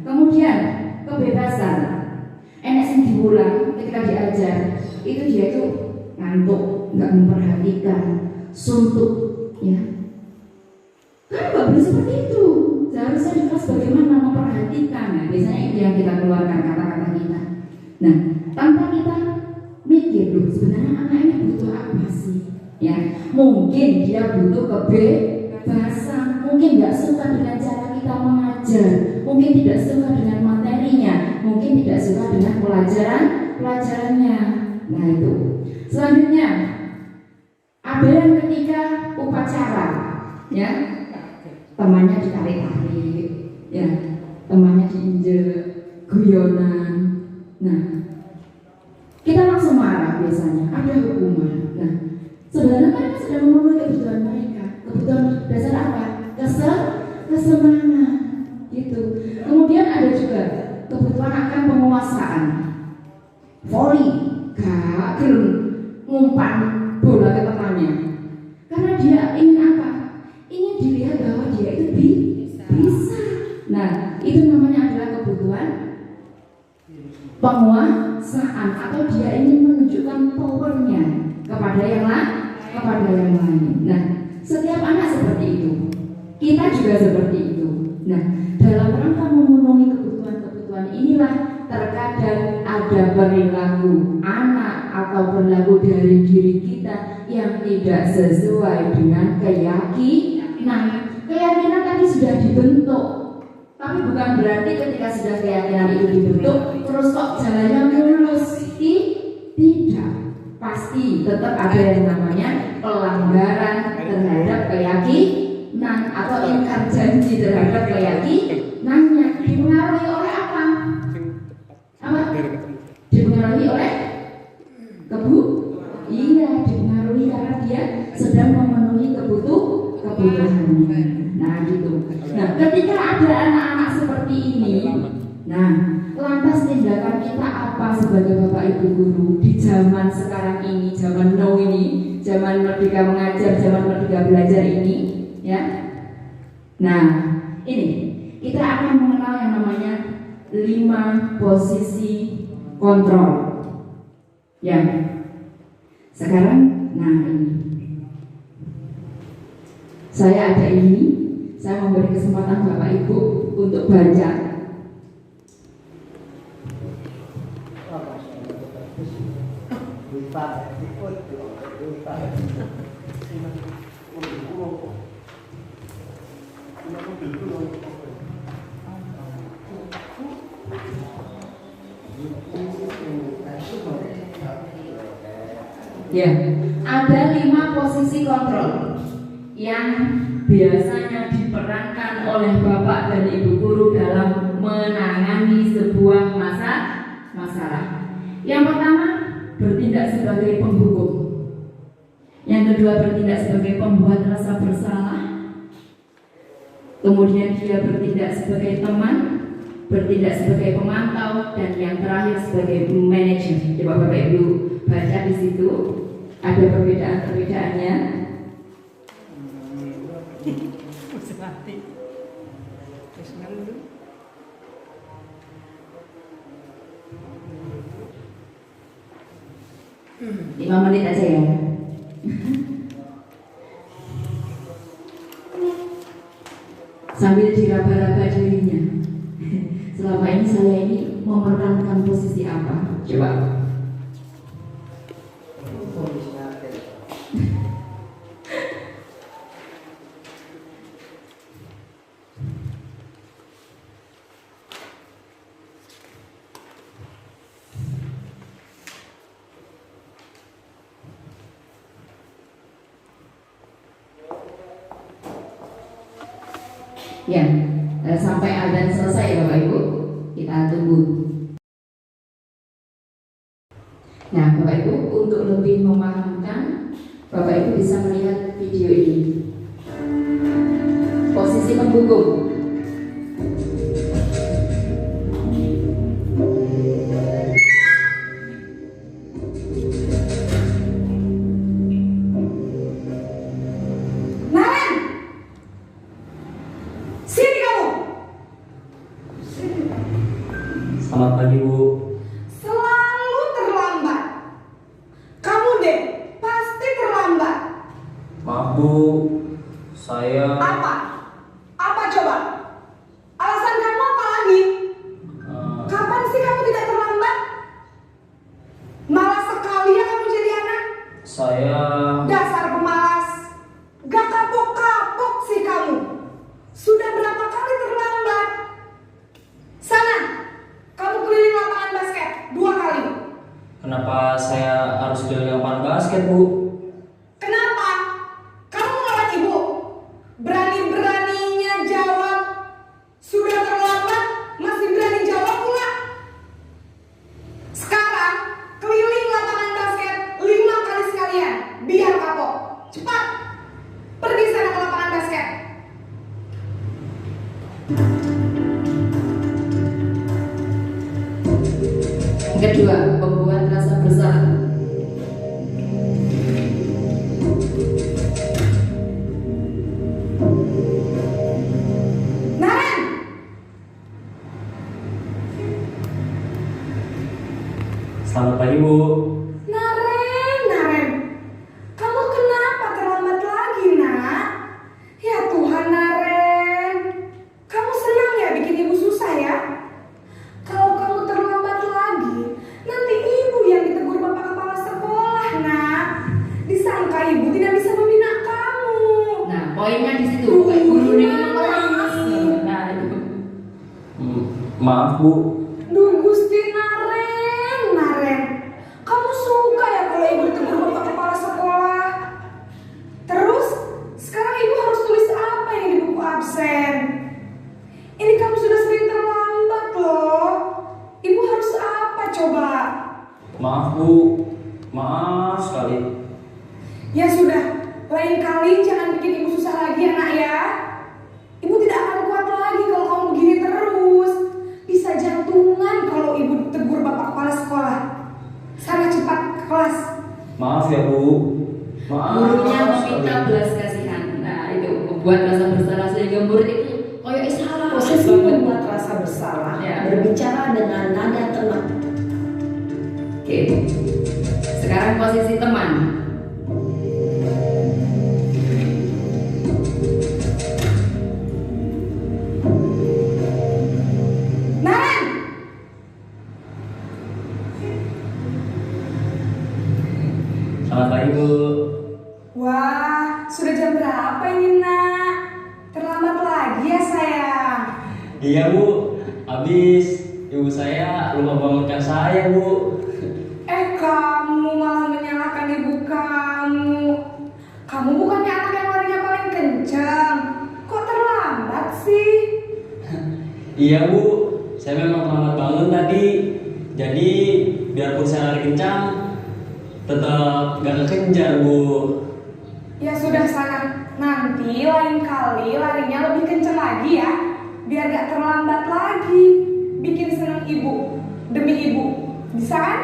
Kemudian kebebasan. Enak sing diulang ketika diajar, itu dia itu ngantuk, nggak memperhatikan, suntuk, ya. Kan nggak boleh seperti itu. Seharusnya di kelas bagaimana memperhatikan. Nah, biasanya itu yang kita keluarkan kata-kata kita. Nah, tanpa kita mikir, loh sebenarnya anak ini butuh apa sih? Ya, mungkin dia butuh kebebasan, mungkin nggak suka dengan cara kita mengajar, mungkin tidak suka dengan materinya, mungkin tidak suka dengan pelajarannya. Nah itu. Selanjutnya ada yang ketika upacara, ya, temannya ditarik-tarik, ya, temannya diinjek, guyonan. Nah, kita langsung marah biasanya, ada hukuman. Nah, sebenarnya mereka sedang memenuhi kebutuhan mereka. Kebutuhan dasar apa? Kesenangan, gitu. Kemudian ada juga kebutuhan akan penguasaan. Volley, gak ngumpan bola ke temannya. Karena dia ingin apa? Ingin dilihat bahwa dia itu bisa. Nah, itu namanya adalah kebutuhan penguasaan, atau dia ingin menunjukkan powernya kepada yang lain. Nah, setiap anak seperti itu. Kita juga seperti itu. Nah, dalam rangka memenuhi kebutuhan inilah terkadang ada perilaku anak atau perilaku dari diri kita yang tidak sesuai dengan keyakinan. Keyakinan tadi sudah dibentuk, tapi bukan berarti ketika sudah keyakinan itu dibentuk terus kok jalannya mulus. Tidak, pasti tetap ada yang namanya pelanggaran terhadap keyakinan atau ingkar janji terhadap keyakinannya. Dipengaruhi oleh apa? Dipengaruhi oleh iya, dipengaruhi karena dia sedang memenuhi kebutuhannya. Nah gitu. Nah, ketika ada anak-anak seperti ini, nah, lantas tindakan kita apa sebagai Bapak Ibu guru di zaman sekarang ini, zaman now ini, zaman Merdeka Mengajar, zaman Merdeka Belajar ini, ya. Nah, ini kita akan mengenal yang namanya 5 posisi kontrol. Ya. Sekarang, nah ini. Saya ada ini, saya memberi kesempatan Bapak Ibu untuk baca. Ya, ada 5 posisi kontrol yang biasanya diperankan oleh Bapak dan Ibu guru dalam menangani sebuah masalah. Yang pertama, bertindak sebagai penghukum. Yang kedua, bertindak sebagai pembuat rasa bersalah. Kemudian dia bertindak sebagai teman. bertindak sebagai pemantau, dan yang terakhir sebagai manajer. Coba Bapak Ibu baca di situ ada perbedaan-perbedaannya. Lima menit aja ya. Sambil diraba-raba dirinya. Selama ini saya ini memerankan posisi apa? Coba. Ya, sampai adzan selesai ya Bapak Ibu, kita tunggu. Nah Bapak Ibu, untuk lebih memahamkan, Bapak Ibu bisa melihat video ini. Posisi pembungkuk. Selamat pagi Bu. Selalu terlambat. Kamu deh pasti terlambat. Maaf Bu, saya Apa? Apa coba? Alasan kamu apa lagi? Kapan sih kamu tidak terlambat? Malas sekali ya kamu jadi anak. saya Dasar pemalas. Gak kapok-kapok sih kamu. Sudah berapa kali terlambat? Sana, kamu keliling lapangan basket 2 kali. kenapa saya harus keliling lapangan basket Bu? Kenapa? Kamu ngelawan ibu? Berani-beraninya jawab. Sudah terlambat, masih berani jawab pula. Sekarang, keliling lapangan basket 5 kali sekalian. Biar kapok. Cepat. Pergi sana ke lapangan basket. Yang kedua, membuat rasa bersalah. Naren! Selamat pagi Bu. Naren. Kamu kenapa terlambat lagi, nak? Ya Tuhan, Naren. Kamu senang ya bikin ibu susah ya? Kalau kamu terlambat lagi, nanti ibu yang ditegur bapak kepala sekolah, nak. Disangka ibu tidak bisa membina kamu. Nah, poinnya di situ. Bapak Guru ini Maaf. Nah, itu. Maaf Bu. Duh Gusti, Naren. Kamu suka ya kalau ibu ditegur bapak kepala sekolah? Terus, sekarang ibu harus tulis apa ini di buku absen? Ini kamu sudah sering terlambat loh. Ibu harus apa coba? Maaf Bu. Maaf sekali. Ya sudah, lain kali jangan bikin ibu susah lagi ya nak ya. Ibu tidak akan kuat lagi kalau kamu begini terus. Bisa jantungan kalau ibu tegur bapak kepala sekolah. Sana cepat ke kelas. Maaf ya Bu. Maaf. Gurunya sekali. meminta belas kasihan. Nah, itu membuat rasa bersalah sehingga murid itu kayak salah. Proses banget. membuat rasa bersalah, Ya. berbicara dengan nada tenang. Oke. Sekarang posisi teman. Naren! Selamat pagi Bu. Wah, sudah jam berapa ini nak? Terlambat lagi ya sayang. Iya Bu. Habis ibu saya lupa bangunkan saya Bu. Kamu malah menyalahkan ibu kamu. Kamu bukannya anak yang larinya paling kencang. Kok terlambat sih? Iya Bu. Saya memang terlambat bangun tadi. Jadi biarpun saya lari kencang, tetap gak kekejar Bu. Ya sudah sana. Nanti lain kali larinya lebih kencang lagi ya. Biar gak terlambat lagi. bikin senang ibu demi ibu. Bisa kan?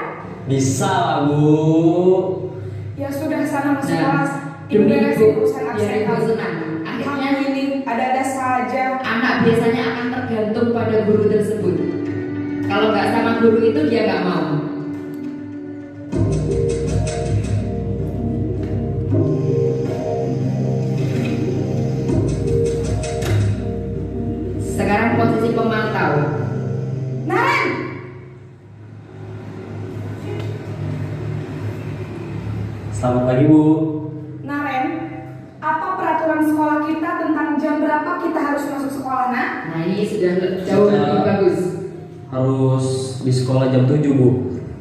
Bisa lah Bu. Ya sudah, sana masuk Nah, kelas. Ibu demi beresin ibu, urusan biar absen ibu kamu. senang. Akhirnya Kamu ini ada-ada saja. anak biasanya akan tergantung pada guru tersebut. Kalau nggak sama guru itu dia nggak mau. Sekarang posisi pemantau. Naren, Selamat pagi Bu. Naren, apa peraturan sekolah kita tentang jam berapa kita harus masuk sekolah, Nak? Nah ini sudah jauh lebih bagus. Harus di sekolah jam 7 Bu.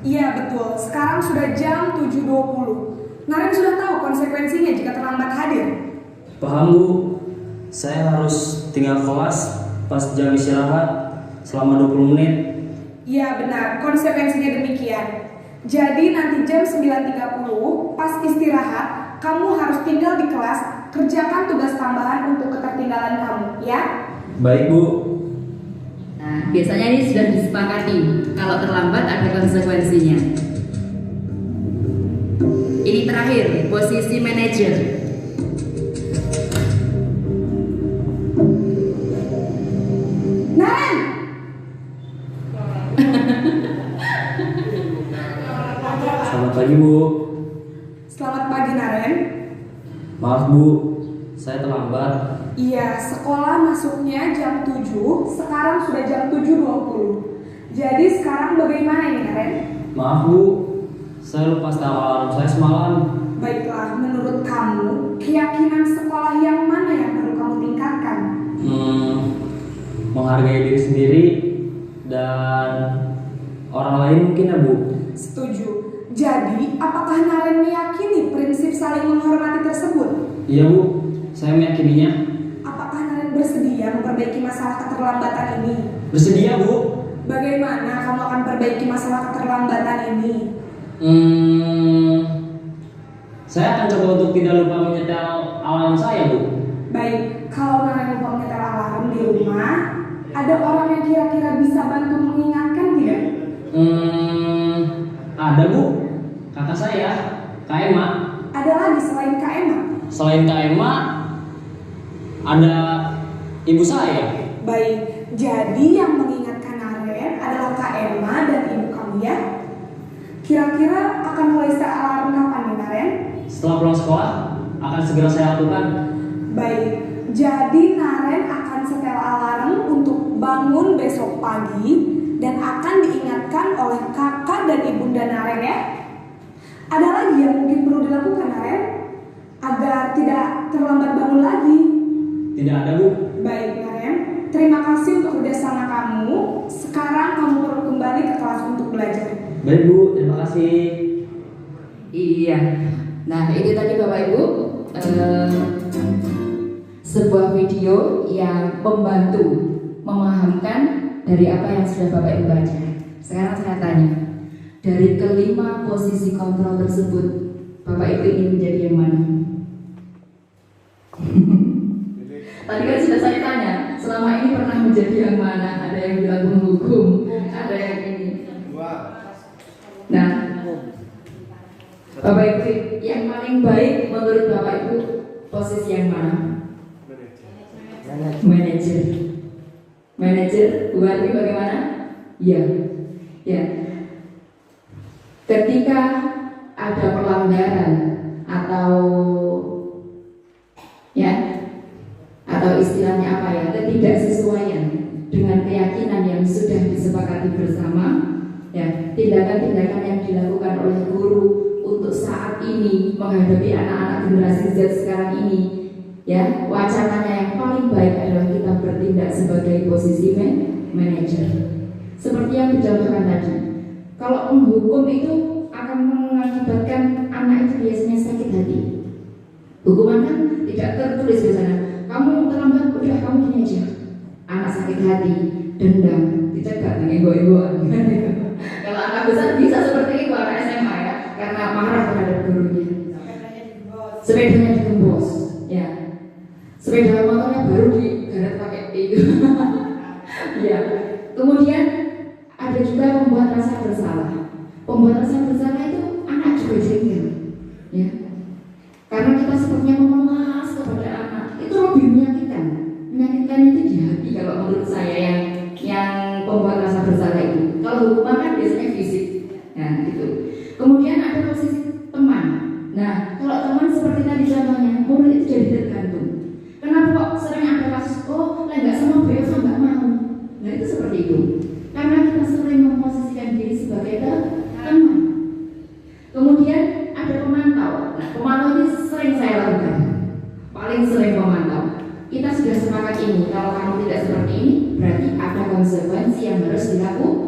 Iya betul, sekarang sudah jam 7.20. Naren sudah tahu konsekuensinya jika terlambat hadir. Paham Bu. Saya harus tinggal kelas pas jam istirahat selama 20 menit. Iya benar, konsekuensinya demikian. Jadi nanti jam 9.30 pas istirahat, kamu harus tinggal di kelas, kerjakan tugas tambahan untuk ketertinggalan kamu, ya? Baik Bu. Nah biasanya ini sudah disepakati. Kalau terlambat ada konsekuensinya. Ini terakhir, posisi manajer. Naren! Selamat pagi Bu. Selamat pagi Naren. Maaf Bu, saya terlambat. Iya, sekolah masuknya jam 7, sekarang sudah jam 7.20. Jadi sekarang bagaimana ini Naren? Maaf Bu, saya lupa setel alarm saya semalam. Baiklah, menurut kamu, keyakinan sekolah yang mana yang perlu kamu tingkatkan? Menghargai diri sendiri dan orang lain mungkin ya Bu. Setuju. Jadi, apakah Naren meyakini prinsip saling menghormati tersebut? Iya Bu, saya meyakininya. Apakah Naren bersedia memperbaiki masalah keterlambatan ini? Bersedia Bu. Bagaimana kamu akan perbaiki masalah keterlambatan ini? Saya akan coba untuk tidak lupa menyetel alarm saya Bu. Baik, kalau Naren lupa menyetel alarm di rumah, ada orang yang kira-kira bisa bantu mengingatkan tidak? Ada Bu, kakak saya, Kak Emma. Ada lagi selain Kak Emma? Selain Kak Emma, ada ibu saya. Baik, jadi yang mengingatkan Naren adalah Kak Emma dan ibu kamu ya? Kira-kira akan mulai setel alarm kapan nih Naren? Setelah pulang sekolah, akan segera saya lakukan. Baik, jadi Naren akan setel alarm untuk bangun besok pagi dan akan diingatkan oleh kakak dan ibunda Naren ya. Ada lagi yang mungkin perlu dilakukan Naren agar tidak terlambat bangun lagi? Tidak ada Bu. Baik Naren, terima kasih untuk kerjasama kamu. Sekarang kamu perlu kembali ke kelas untuk belajar. Baik Bu, terima kasih. Iya. Nah itu tadi Bapak Ibu sebuah video yang membantu memahamkan dari apa yang sudah Bapak Ibu baca. Sekarang saya tanya, dari kelima posisi kontrol tersebut, Bapak Ibu ingin menjadi yang mana? Tadi kan sudah saya tanya, selama ini pernah menjadi yang mana? Ada yang bilang menghukum, ada yang ini. Nah, Bapak Ibu, yang paling baik menurut Bapak Ibu posisi yang mana? Manajer. Manajer, Bu Arti bagaimana? Ya. Ketika ada pelanggaran atau istilahnya apa ya, ketidaksesuaian dengan keyakinan yang sudah disepakati bersama, ya, tindakan-tindakan yang dilakukan oleh guru untuk saat ini menghadapi anak-anak generasi Z sekarang ini, ya, wacananya yang paling baik adalah kita bertindak sebagai posisi manajer. Seperti yang dicontohkan tadi, kalau menghukum itu akan mengakibatkan anak itu biasanya sakit hati. Hukuman kan tidak tertulis di sana. Kamu terlambat, udah kamu gini aja. Anak sakit hati, dendam, dicegat dengan ego-egoan. Kalau anak besar bisa seperti itu, anak SMA ya, karena marah terhadap gurunya. Sepedanya digembos, ya. Sepeda motornya baru digarap pakai itu. Ya. Kemudian rasa bersalah. Pembuat rasa bersalah itu anak juga jengkel, ya. Karena kita sepertinya memelas kepada anak, itu lebih menyakitkan. Menyakitkan itu di hati kalau menurut saya yang pembuat rasa bersalah itu. Kalau hukuman kan biasanya fisik, nah gitu. Kemudian ada posisi teman. Nah, kalau teman seperti tadi contohnya, murid itu jadi tergantung. Kenapa kok sering ada kasus, oh, nggak sama Bu Eva nggak mau. Nah itu seperti itu. Karena kita sering memposisikan diri sebagai teman. Kemudian ada pemantau. Nah, pemantau ini sering saya lakukan. Paling sering pemantau. Kita sudah sepakat ini. Kalau kamu tidak seperti ini, berarti ada konsekuensi yang harus dilakukan.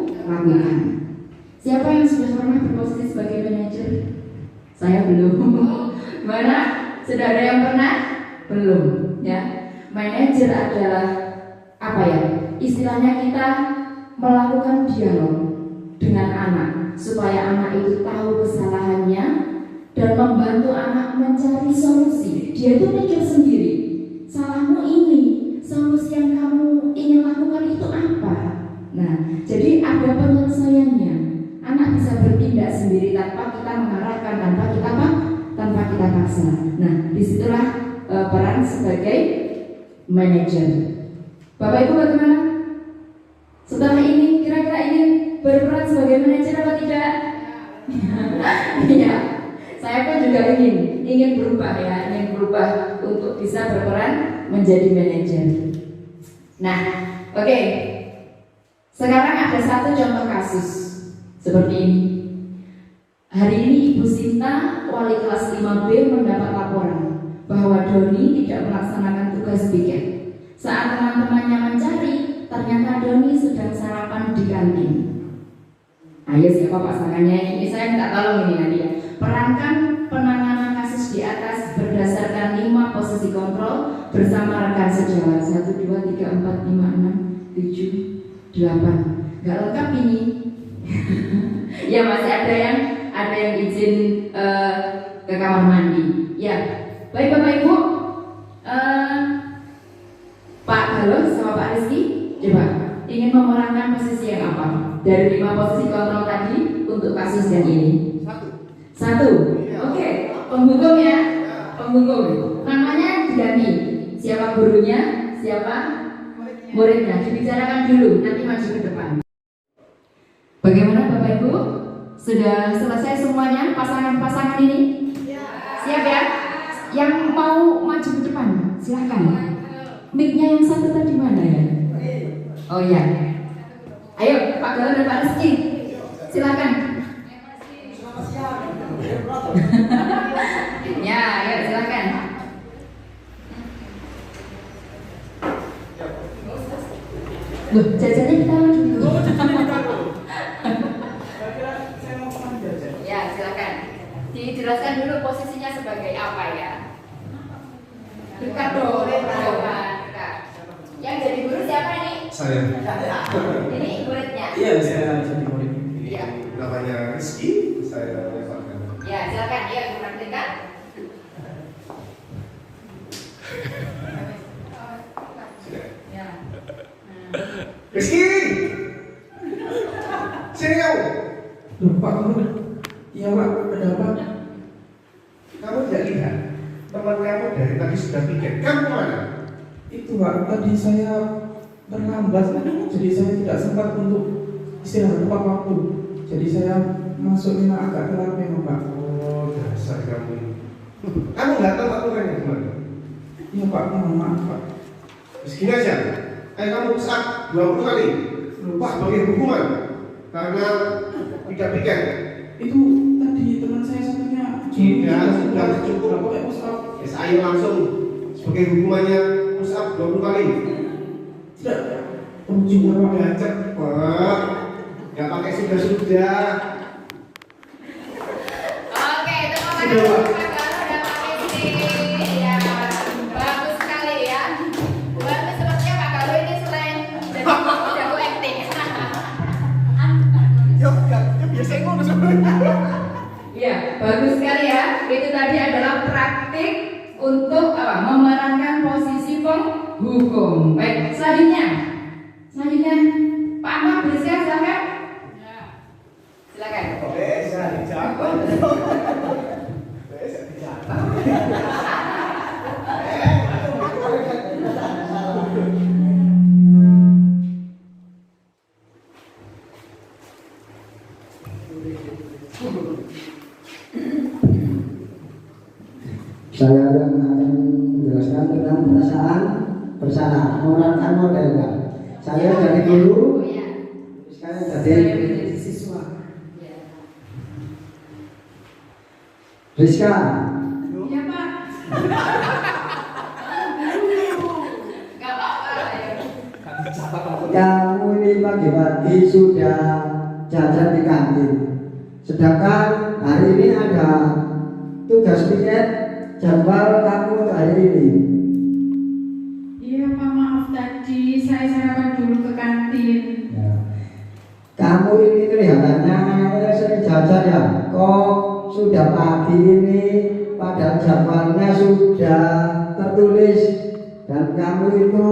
Siapa yang sudah pernah berposisi sebagai manajer? Saya belum. Mana? Sudah ada yang pernah? Belum. Ya. Manajer adalah apa ya? Istilahnya kita melakukan dialog dengan anak supaya anak itu tahu kesalahannya dan membantu anak mencari solusi. Dia itu mikir sendiri, salahmu ini, solusi yang kamu ingin lakukan itu apa. Nah, jadi ada penyelesaiannya. Anak bisa bertindak sendiri tanpa kita mengarahkan, tanpa kita paksa. Nah, disitulah peran sebagai manajer. Bapak Ibu bagaimana? Setelah ini kira-kira ingin berperan sebagai manajer atau tidak? Iya, saya pun juga ingin berubah ya, ingin berubah untuk bisa berperan menjadi manajer. Nah, oke. Sekarang ada satu contoh kasus seperti ini. Hari ini Ibu Sinta, wali kelas 5B mendapat laporan bahwa Doni tidak melaksanakan tugas piket. Saat teman-temannya mencari, ternyata Doni sedang sarapan di kantin. Ayo siapa pasangannya ini? Saya minta tolong ini nanti ya. Perankan penanganan kasus di atas berdasarkan 5 posisi kontrol bersama rekan sejawat. 1, 2, 3, 4, 5, 6, 7, 8. Gak lengkap ini. Ya masih ada yang izin ke kamar mandi. Ya, baik Bapak Ibu, Pak Galuh sama Pak Rizky, coba ingin memerankan posisi yang apa dari 5 posisi kontrol tadi untuk kasus yang ini? Satu. Oke. Penghukum ya, penghukum. Namanya diganti. Siapa gurunya, siapa muridnya. Dibicarakan dulu, nanti maju ke depan. Bagaimana Bapak Ibu? Sudah selesai semuanya pasangan-pasangan ini? Siap ya? Yang mau maju ke depan, silakan. Mic-nya yang satu tadi mana ya? Oh iya. Ayo Pak Galuh dan Pak Rizky, silakan. Ya, ayo silakan. Loh, jajannya kita lagi dulu. Ya, silakan. Dijelaskan dulu posisinya sebagai apa ya? Dekat dong, dekat. Yang jadi guru siapa ini? Saya. Ini muridnya. Iya, saya jadi murid. Iya. Namanya Rizky, saya leparkan. Ya, silakan. Iya, praktekkan. Ya. Rizky! Sini kamu. Loh, Pak Guru. Iya, Pak. Ada apa? Kamu tidak lihat teman kamu dari tadi sudah piket. Kamu kemana? Itu Pak, tadi saya terlambat, jadi saya tidak sempat untuk istirahat tepat waktu. Jadi saya masuknya agak telat memang Pak. Oh, dasar kamu. Kamu nggak tahu aturannya gimana? Iya Pak, mohon maaf Pak. Segini aja. Ayo kamu push up 20 kali. Pak sebagai hukuman karena tidak piket. Itu tadi teman saya satunya. Sudah cukup. Berapa kayak push up? Yes, ayo langsung sebagai hukumannya push up 20 kali. Tidak. Oh juga Pak. Udah cepet. Gak pakai sudah. Oke, terima kasih Pak Galuh dan Pak Rizky. Ya, bagus sekali ya. Bagus sepertinya Pak Galuh ini selain jadi jago acting. Ya biasanya ngono sebenarnya. Iya, bagus sekali ya. Itu tadi adalah praktik untuk apa? Memerankan posisi penghukum. Baik, selanjutnya Pak Ahmad Rizky silakan. Saya akan menjelaskan tentang perasaan bersalah, memerankan modelnya. Saya jadi guru, sekarang jadi siswa. Rizka. Iya Pak. Gak apa-apa. Kamu ini pagi-pagi sudah jajan di kantin, sedangkan hari ini ada tugas piket jadwal kamu untuk hari ini. Iya Pak, maaf tadi saya sarapan dulu ke kantin. Ya. Kamu ini kelihatannya sering jajan ya. Kok sudah pagi ini padahal jadwalnya sudah tertulis dan kamu itu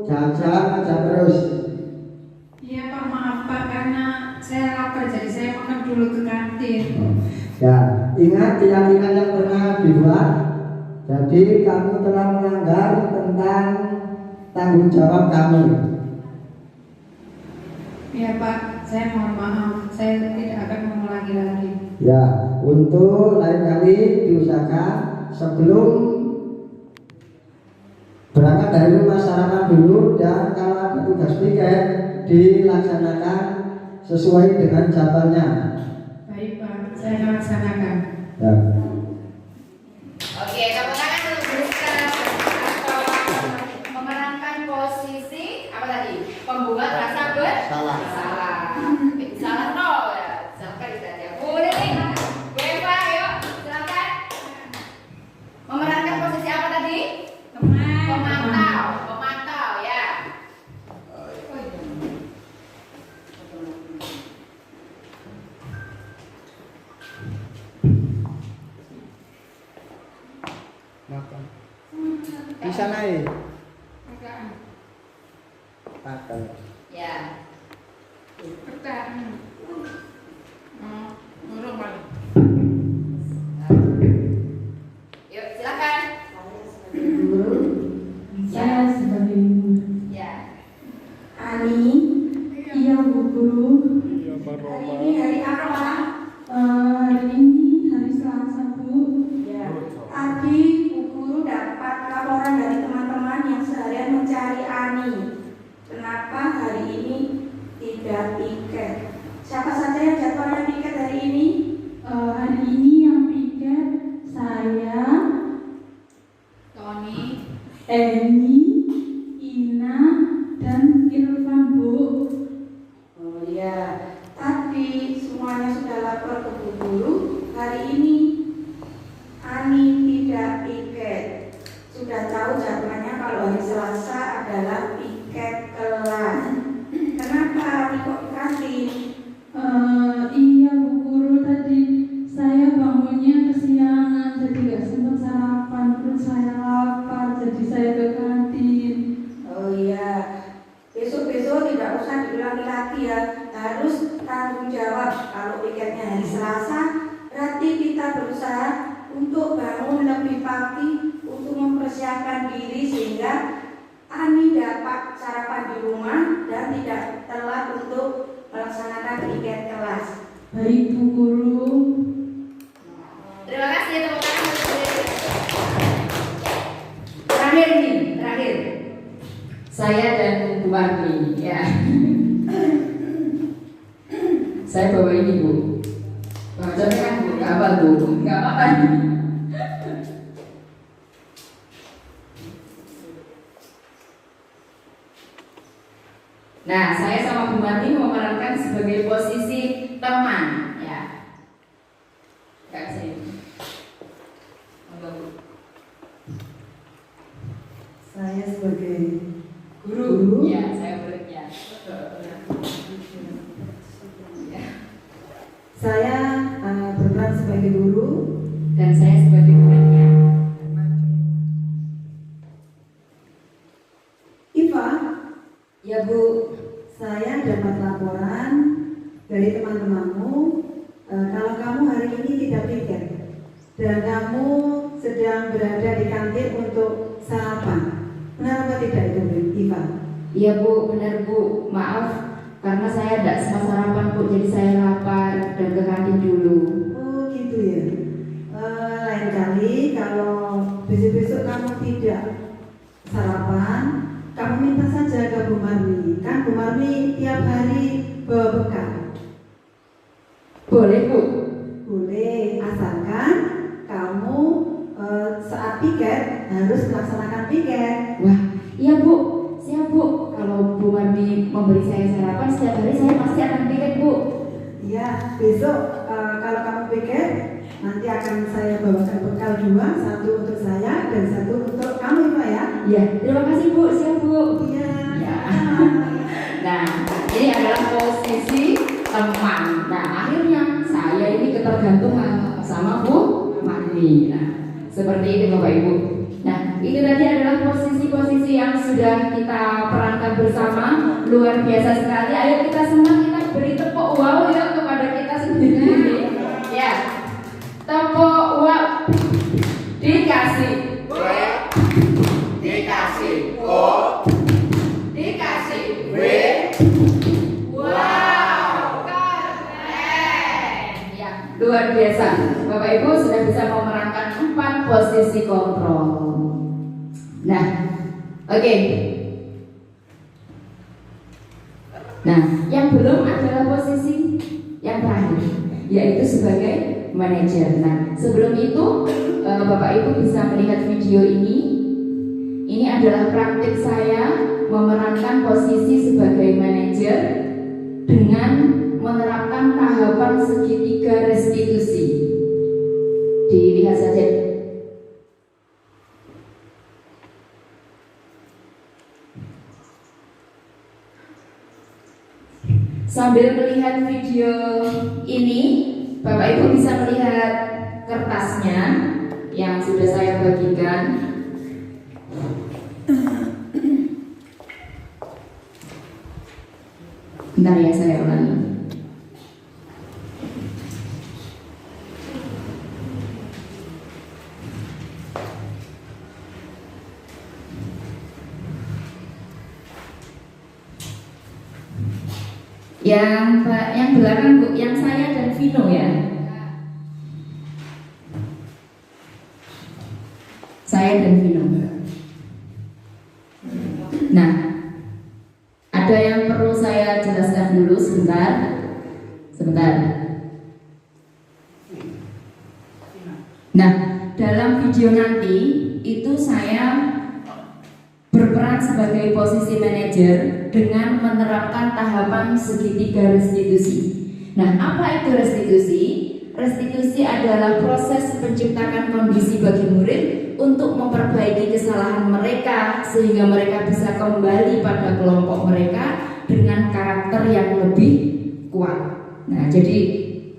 jajan aja terus. Iya Pak, maaf Pak, karena saya lapar jadi saya makan dulu ke kantin. Ya, ingat keyakinan yang pernah dibuat. Jadi kamu telah melanggar tentang tanggung jawab kamu. Iya Pak, saya mohon maaf, saya tidak akan mengulangi lagi. Ya, untuk lain kali diusahakan sebelum berangkat dari rumah sarapan dulu, dan kalau ada tugas piket dilaksanakan sesuai dengan jadwalnya. Baik Pak, saya laksanakan. Ya. Oke, tepuk tangan untuk Rizka memerankan posisi apa tadi? Pembuat rasa bersalah. Salah nol ya. Silakan Rizka. Boleh nih. Bu Eva, yuk silakan. Memerankan posisi apa tadi? Pemantau ya. Makan. Bisa naik. Makan. Ya. Yuk silakan. Saya sebagai guru. Ya. Ani, iya Bu Guru. Hari ini hari apa? Hari ini hari Selasa Bu. Ya. Tadi Bu Guru dapat laporan dari teman-teman yang seharian mencari Ani. Kenapa hari ini tidak piket? Siapa saja yang jadwalnya piket hari ini? Hari ini yang piket saya, Tony. Eni, Ina, dan Irfan Bu. Oh ya, tadi semuanya sudah lapor ke Bu Guru. Hari ini Ani tidak piket. Sudah tahu jadwalnya kalau hari Selasa adalah piket kelas. Kenapa Ani kok di kantin? Iya Bu Guru, tadi saya bangunnya kesiangan jadi gak sempat sarapan, terus saya lapar jadi saya ke kantin. Oh iya, besok-besok tidak usah diulangi lagi ya. Harus tanggung jawab. Kalau piketnya hari Selasa, berarti kita berusaha untuk bangun lebih pagi untuk mempersiapkan diri sehingga Ani dapat sarapan di rumah dan tidak telat untuk melaksanakan piket kelas. Baik Bu Guru. Terima kasih teman-teman. Terakhir. Saya dan Bu Marni ya. Saya bawa ini Bu. Bacanya kan Bu, nggak apa Bu, nggak apa-apa. Nah, saya sama Bu Marni memerankan sebagai posisi teman, ya. Gak sih. Saya sebagai Guru. Ya, saya ya. Saya berperan sebagai guru Dan saya sebagai muridnya. Iva. Ya Bu. Saya dapat laporan dari teman-temanmu kalau kamu hari ini dan kamu sedang berada di kantin untuk sarapan. Benar apa tidak itu, Iva? Iya Bu, benar Bu. Maaf, karena saya tidak sempat sarapan Bu, jadi saya lapar dan ke kantin dulu. Oh gitu ya. Lain kali kalau besok-besok kamu tidak sarapan, kamu minta saja ke Bu Marmi. Kan Bu Marmi tiap hari bawa bekal. Boleh Bu? Boleh, asalkan kamu saat piket harus melaksanakan piket. Wah, iya Bu, siap Bu. Kalau Bu Marmi memberi saya sarapan setiap hari, saya pasti akan piket Bu. Iya, besok kalau kamu piket, nanti akan saya bawakan bekal 2, 1 untuk saya dan 1 untuk kamu Pak ya. Iya, terima kasih Bu, siap Bu. Iya. Ya. Nah, ini adalah posisi teman. Nah, akhirnya saya ini ketergantungan sama Bu Marmi. Nah, seperti itu Bapak Ibu. Nah, itu tadi adalah posisi-posisi yang sudah kita perankan bersama. Luar biasa sekali. Ayo kita semua kita beri tepuk wow ya kepada kita sendiri. Ya, tepuk wow. Dikasih W, dikasih O, dikasih W. Wow, keren. Ya, luar biasa. Bapak Ibu sudah bisa memerankan 4 posisi kontrol. Nah, oke. Nah, yang belum adalah posisi yang terakhir, yaitu sebagai manajer. Nah, sebelum itu Bapak Ibu bisa melihat video ini. Ini adalah praktik saya memerankan posisi sebagai manajer dengan menerapkan tahapan segitiga restitusi. Dilihat saja. Sambil melihat video ini, Bapak Ibu bisa melihat kertasnya yang sudah saya bagikan. Bentar ya, saya ulangi. Yang belakang Bu, yang saya dan Vino ya. Saya dan Vino. Nah, ada yang perlu saya jelaskan dulu sebentar. Nah, dalam video nanti itu saya berperan sebagai posisi manajer dengan menerapkan tahapan segitiga restitusi. Nah, apa itu restitusi? Restitusi adalah proses menciptakan kondisi bagi murid untuk memperbaiki kesalahan mereka sehingga mereka bisa kembali pada kelompok mereka dengan karakter yang lebih kuat. Nah, jadi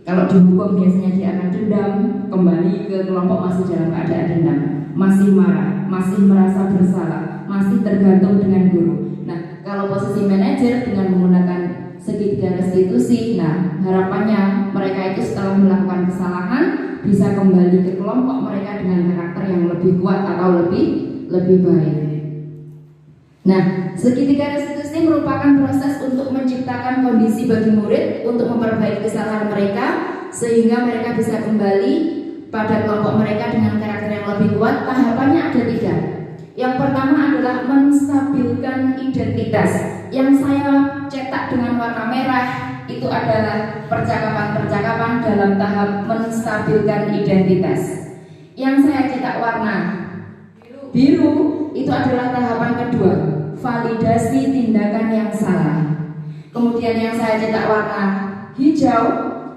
kalau dihukum biasanya dia akan dendam, kembali ke kelompok masih dalam keadaan dendam, masih marah, masih merasa bersalah, masih tergantung dengan guru. Nah, kalau posisi manajer dengan menggunakan segitiga restitusi, nah harapannya mereka itu setelah melakukan kesalahan bisa kembali ke kelompok mereka dengan karakter yang lebih kuat atau lebih baik. Nah, segitiga restitusi merupakan proses untuk menciptakan kondisi bagi murid untuk memperbaiki kesalahan mereka sehingga mereka bisa kembali pada kelompok mereka dengan karakter yang lebih kuat. Tahapannya ada 3. Yang pertama adalah menstabilkan identitas. Yang saya cetak dengan warna merah itu adalah percakapan-percakapan dalam tahap menstabilkan identitas. Yang saya cetak warna biru itu adalah tahapan kedua, validasi tindakan yang salah. Kemudian yang saya cetak warna hijau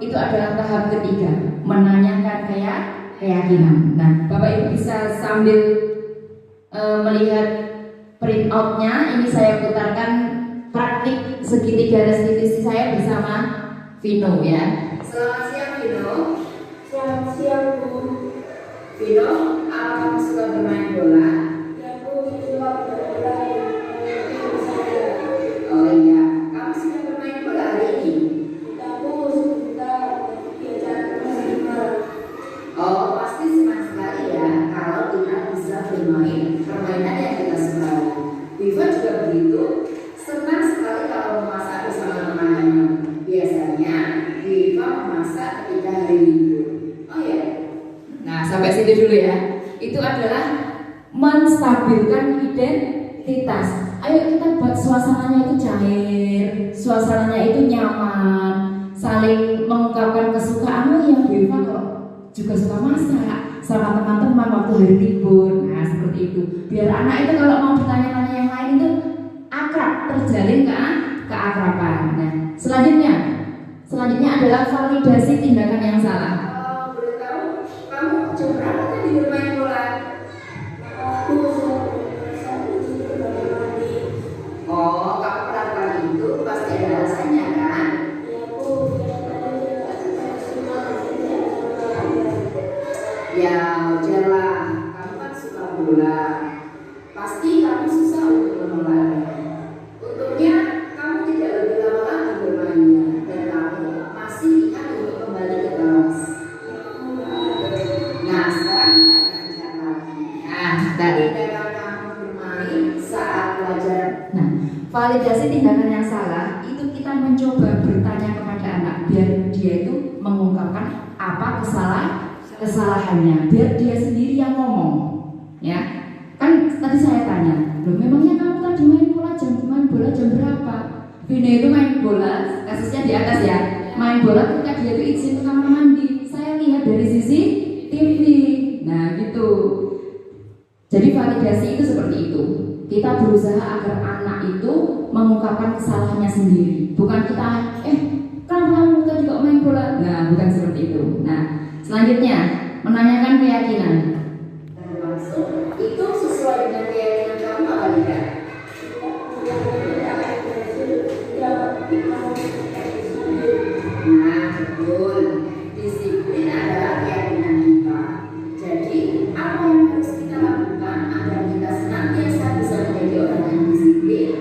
itu adalah tahap ketiga, menanyakan keyakinan. Nah, Bapak Ibu bisa sambil melihat print out-nya. Ini saya putarkan praktik segitiga restitusi saya bersama Vino ya. Selamat siang Vino. Selamat siang Bu. Vino, kamu suka bermain bola? Ya Bu, suka berbola. Oh iya, kamu sudah bermain bola hari ini? Ya Bu, sebentar. Biar maksimal. Oh, pasti semangat. masak ketika hari libur. Oh ya. Nah, sampai situ dulu ya. Itu adalah menstabilkan identitas. Ayo kita buat suasananya itu cair, suasananya itu nyaman, saling mengungkapkan kesukaan. Oh ya, Bu Eva kok juga suka masak sama teman-teman waktu hari libur. Nah, seperti itu. Biar anak itu kalau mau bertanya-tanya yang lain itu akrab, terjalin keakraban. Nah, selanjutnya adalah validasi tindakan yang salah. Boleh tahu kamu jam berapa tadi bermain bola? Oh, kamu melakukan itu pasti ada alasannya kan? Ya, wajarlah. Kamu kan suka bola. Pasti kamu susah untuk menolaknya. Untungnya kamu tidak lebih lama lagi bermainnya dan kamu masih ingat untuk kembali ke kelas. Nah, sekarang saya akan lagi. Nah, dari kamu bermain saat pelajaran. Nah, validasi tindakan yang salah itu kita mencoba bertanya kepada anak biar dia itu mengungkapkan apa kesalahannya, biar dia sendiri yang ngomong. Ya, kan tadi saya tanya, loh memangnya kamu tadi main bola jam berapa? Vina itu main bola, kasusnya di atas ya, main bola ketika dia itu izin ke kamar mandi. Saya lihat dari sisi TV. Nah gitu. Jadi validasi itu seperti itu. Kita berusaha agar anak itu mengungkapkan kesalahannya sendiri, bukan kita kamu tadi kok main bola. Nah, bukan seperti itu. Nah, selanjutnya menanyakan keyakinan. Termasuk itu sesuai dengan keyakinan kamu apa tidak? Nah, betul. Disiplin adalah keyakinan kita. Jadi, apa yang harus kita lakukan agar kita senantiasa bisa menjadi orang yang disiplin?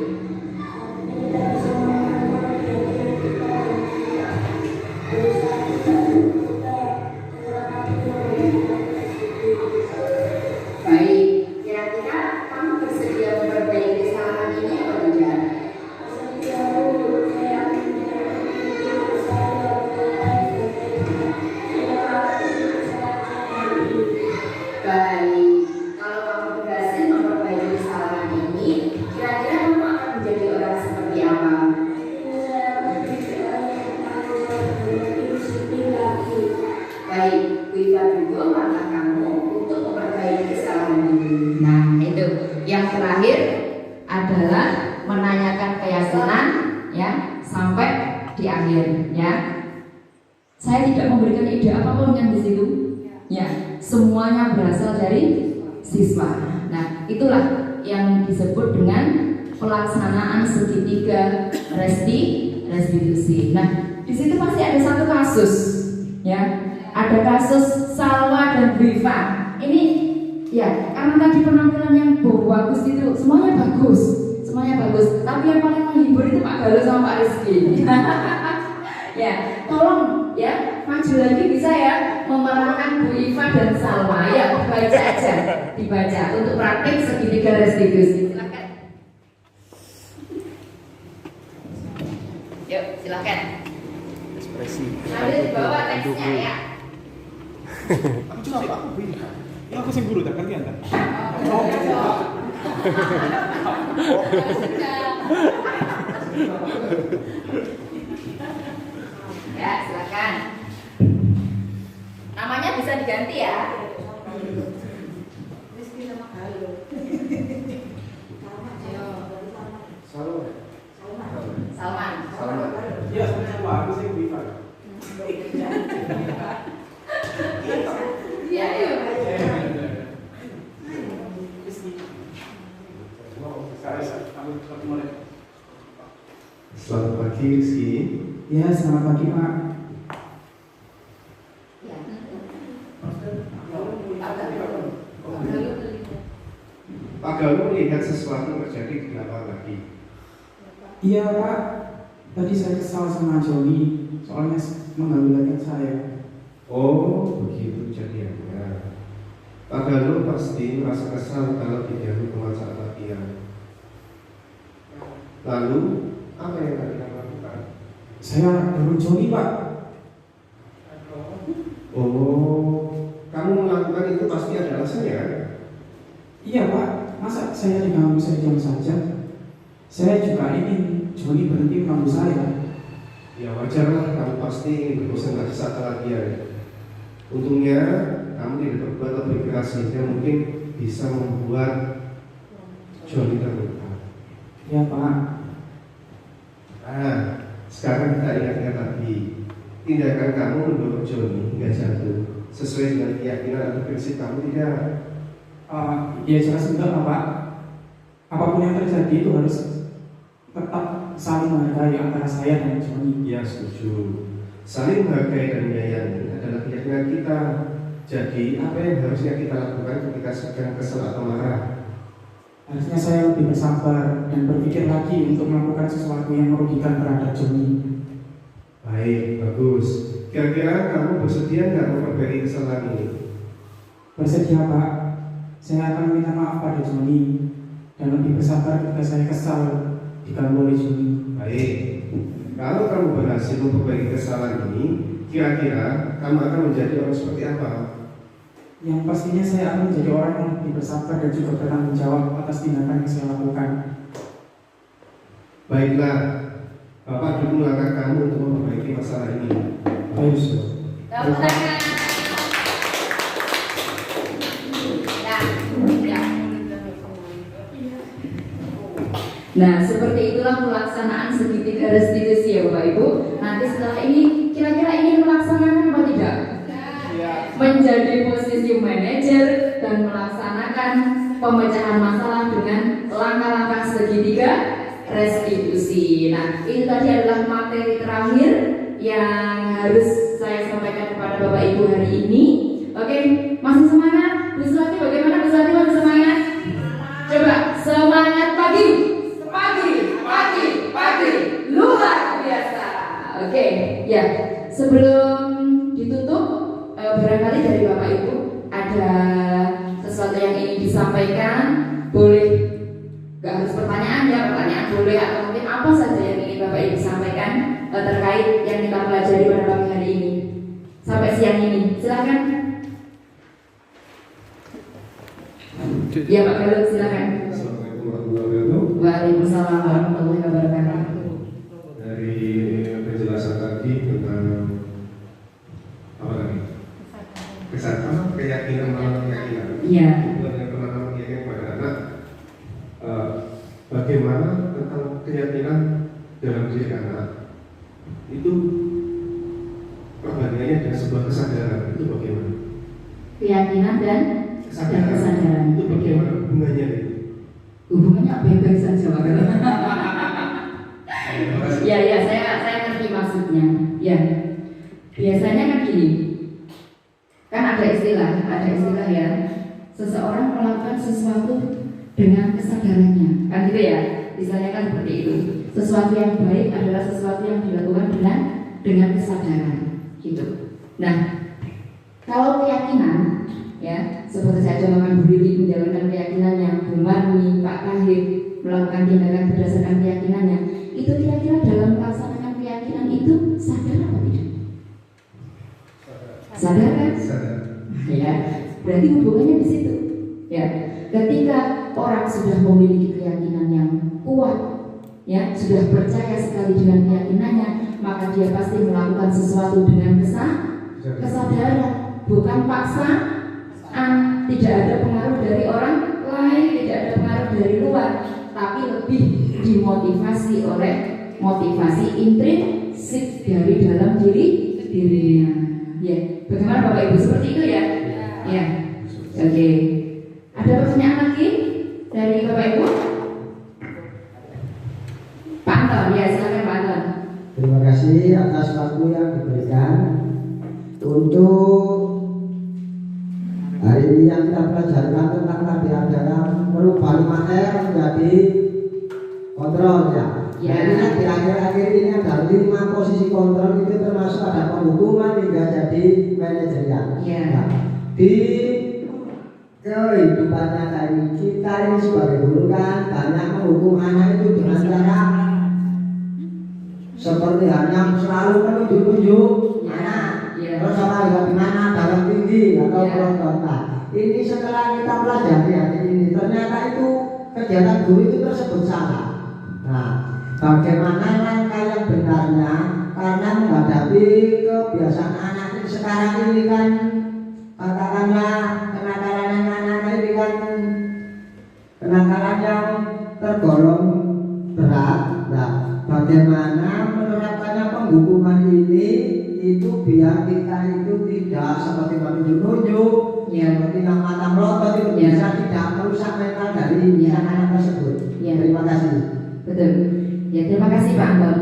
Baik, kira-kira kamu bersedia memperbaiki kesalahan ini atau tidak? Baik, kalau kamu berhasil memperbaiki kesalahan ini, kira-kira kamu akan menjadi orang seperti apa? Baik, Bu Iva juga langkah kamu untuk memperbaiki kesalahan ini. Nah, itu yang terakhir adalah menanyakan keyakinan ya sampai di akhir ya. Saya tidak memberikan ide apapun kan di situ. Ya, semuanya berasal dari siswa. Nah, itulah yang disebut dengan pelaksanaan segitiga restitusi. Nah, di situ pasti ada satu kasus, ya. Ada kasus Salwa dan Viva. Ini, ya, karena tadi penampilan yang bagus itu semuanya bagus. Tapi yang paling menghibur itu Pak Galuh sama Pak Rizky. Ya, tolong ya maju lagi bisa ya memerankan Bu Iva dan Salwa. Ya, baca aja, dibaca untuk praktik segitiga restitusi. Silakan. Yuk, silakan. Ekspresi. Sambil dibawa teksnya ya. Aku cuma aku beda. Ya aku sing guru tak gantian tak. Ya, silakan. Namanya bisa diganti ya. Rizky sama Galuh. Salman. Iya, sama aku sing Viva. Ya, yuk. Selamat pagi Rizky. Ya, selamat pagi Pak. Pak Galuh melihat sesuatu terjadi di belakang lagi. Iya Pak, tadi saya kesal sama Joni soalnya mengganggu saya. Oh, begitu jadinya. Pak Galuh pasti merasa kesal kalau diganggu teman saat latihan. Lalu, apa yang tadi kamu lakukan? Saya dorong Joni Pak. Oh, kamu melakukan itu pasti ada alasannya kan? Iya Pak, masa saya diganggu saja? Saya juga ingin Joni berhenti mengganggu saya. Ya wajar lah, kamu pasti berbosan gak satu lagi ya. Untungnya kamu tidak berbuat lebih keras sehingga mungkin bisa membuat Joni terluka. Ya Pak. Nah, sekarang kita ingatkan lagi, tindakan kamu mendorong Joni hingga jatuh sesuai dengan keyakinan atau prinsip kamu tidak? Ya jelas enggak Pak. Apapun yang terjadi itu harus tetap saling menghargai antara saya dan Joni. Ya setuju. Saling menghargai dan menyayangi adalah keyakinan kita. Jadi apa yang harusnya kita lakukan ketika sedang kesal atau marah? Harusnya saya lebih bersabar dan berpikir lagi untuk melakukan sesuatu yang merugikan terhadap Joni. Baik, bagus. Kira-kira kamu bersedia nggak memperbaiki kesalahan ini? Bersedia Pak. Saya akan minta maaf pada Joni dan lebih bersabar ketika saya kesal diganggu oleh Joni. Baik. Kalau kamu berhasil memperbaiki kesalahan ini, kira-kira kamu akan menjadi orang seperti apa? Yang pastinya saya akan menjadi orang yang lebih bersabar dan juga bertanggung jawab atas tindakan yang saya lakukan. Baiklah, Bapak dukung langkah kamu untuk memperbaiki masalah ini. Baik. Nah, seperti itulah pelaksanaan segitiga restitusi ya Bapak Ibu. Nanti setelah ini kira-kira ingin melaksanakan apa tidak? Menjadi posisi manajer dan melaksanakan pemecahan masalah dengan langkah-langkah segitiga restitusi. Nah, ini tadi adalah materi terakhir yang harus saya sampaikan kepada Bapak Ibu hari ini. Oke, masih semangat? Bu Suwati bagaimana? Bu Suwati masih semangat? Coba semangat pagi, luar biasa. Oke, ya. Sebelum ditutup, barangkali dari Bapak Ibu ada sesuatu yang ingin disampaikan, boleh. Gak harus pertanyaan ya, pertanyaan boleh atau mungkin apa saja yang ingin Bapak Ibu sampaikan terkait yang kita pelajari pada pagi hari ini sampai siang ini. Silakan. Ya Pak Galuh, silakan. Assalamualaikum warahmatullahi wabarakatuh. Waalaikumsalam warahmatullahi wabarakatuh. Dari penjelasan tadi tentang apa tadi? Kesadaran, keyakinan, keyakinan. Iya. Pemahaman keyakinan kepada anak. Bagaimana tentang keyakinan dalam diri anak itu perbandingannya dengan sebuah kesadaran itu bagaimana? Keyakinan dan kesadaran itu bagaimana hubungannya itu? Hubungannya baik-baik saja Pak. Ya, saya ngerti maksudnya. Ya, biasanya kan gini, kan ada istilah ya, seseorang melakukan sesuatu dengan kesadarannya, kan gitu ya. Misalnya kan seperti itu. Sesuatu yang baik adalah sesuatu yang dilakukan dengan kesadaran, gitu. Nah, kalau keyakinan, ya, seperti saya contohkan Bu Lili menjalankan keyakinannya, Bu Marni, Pak Kahir melakukan tindakan berdasarkan keyakinannya, itu kira-kira dalam melaksanakan keyakinan itu sadar apa tidak? Sadar kan? Sadar. Ya, berarti hubungannya di situ. Ya, ketika orang sudah memiliki keyakinan yang kuat, ya, sudah percaya sekali dengan keyakinannya, maka dia pasti melakukan sesuatu dengan kesadaran, bukan paksaan. Tidak ada pengaruh dari orang lain, tidak ada pengaruh dari luar, tapi lebih dimotivasi oleh motivasi intrinsik dari dalam dirinya. Ya, bagaimana Bapak Ibu seperti itu ya? Ya, oke. Ada pertanyaan lagi dari Bapak Ibu? Pak Anton, ya silakan Pak Anton. Terima kasih atas waktu yang diberikan untuk hari ini yang kita pelajarkan tentang tadi adalah merubah 5R menjadi kontrol ya. Ya. Nah, di akhir-akhir ini ada 5 posisi kontrol itu termasuk ada penghukuman hingga jadi manajerial. Ya. Nah, di kehidupan nyata ini kita ini sebagai guru kan banyak menghukum anak itu dengan cara seperti hanya selalu menunjuk-nunjuk anak. Ya. Terus apa bagaimana atau pelontotan. Ini setelah kita pelajari hari ini, ternyata itu kegiatan guru itu tersebut salah. Nah, bagaimana langkah yang benarnya? Karena menghadapi kebiasaan anak ini sekarang ini kan, katakanlah kenakalan anak-anak ini kan kenakalan yang tergolong berat. Nah, bagaimana menerapkannya penghukuman ini itu biar kita itu tidak seperti menunjuk-nunjuk, seperti yang mata melotot itu bisa tidak merusak mental dari anak-anak tersebut. Terima kasih. Betul. Ya, terima kasih Pak Anton.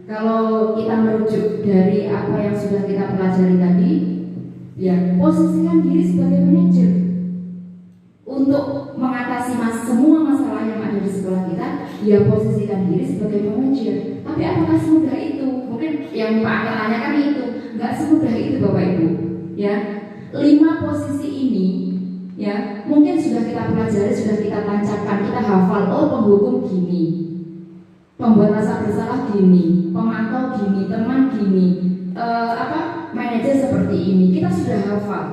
Kalau kita merujuk dari apa yang sudah kita pelajari tadi, ya posisikan diri sebagai manajer untuk mengatasi semua masalah yang ada di sekolah kita. Ya posisikan diri sebagai manajer. Tapi apakah semudah itu? Mungkin yang Pak Anton tanyakan itu nggak semudah itu Bapak Ibu. Ya, 5 posisi ini ya mungkin sudah kita pelajari, sudah kita tancapkan, kita hafal. Oh, penghukum gini, pembuat rasa bersalah gini, pemantau gini, teman gini, manajer seperti ini. Kita sudah hafal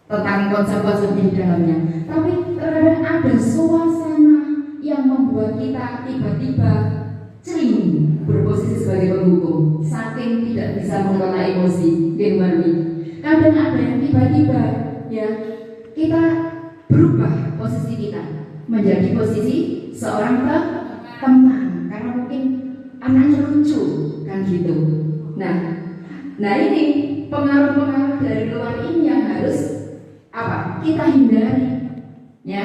tentang konsep-konsepnya di dalamnya. Tapi terkadang ada suasana yang membuat kita tiba-tiba celing berposisi sebagai penghukum, saking tidak bisa mengelola emosi. Kadang ada yang tiba-tiba ya kita berubah posisi kita menjadi posisi seorang teman, karena mungkin anaknya lucu kan gitu. Nah ini pengaruh-pengaruh dari luar ini yang harus kita hindari ya.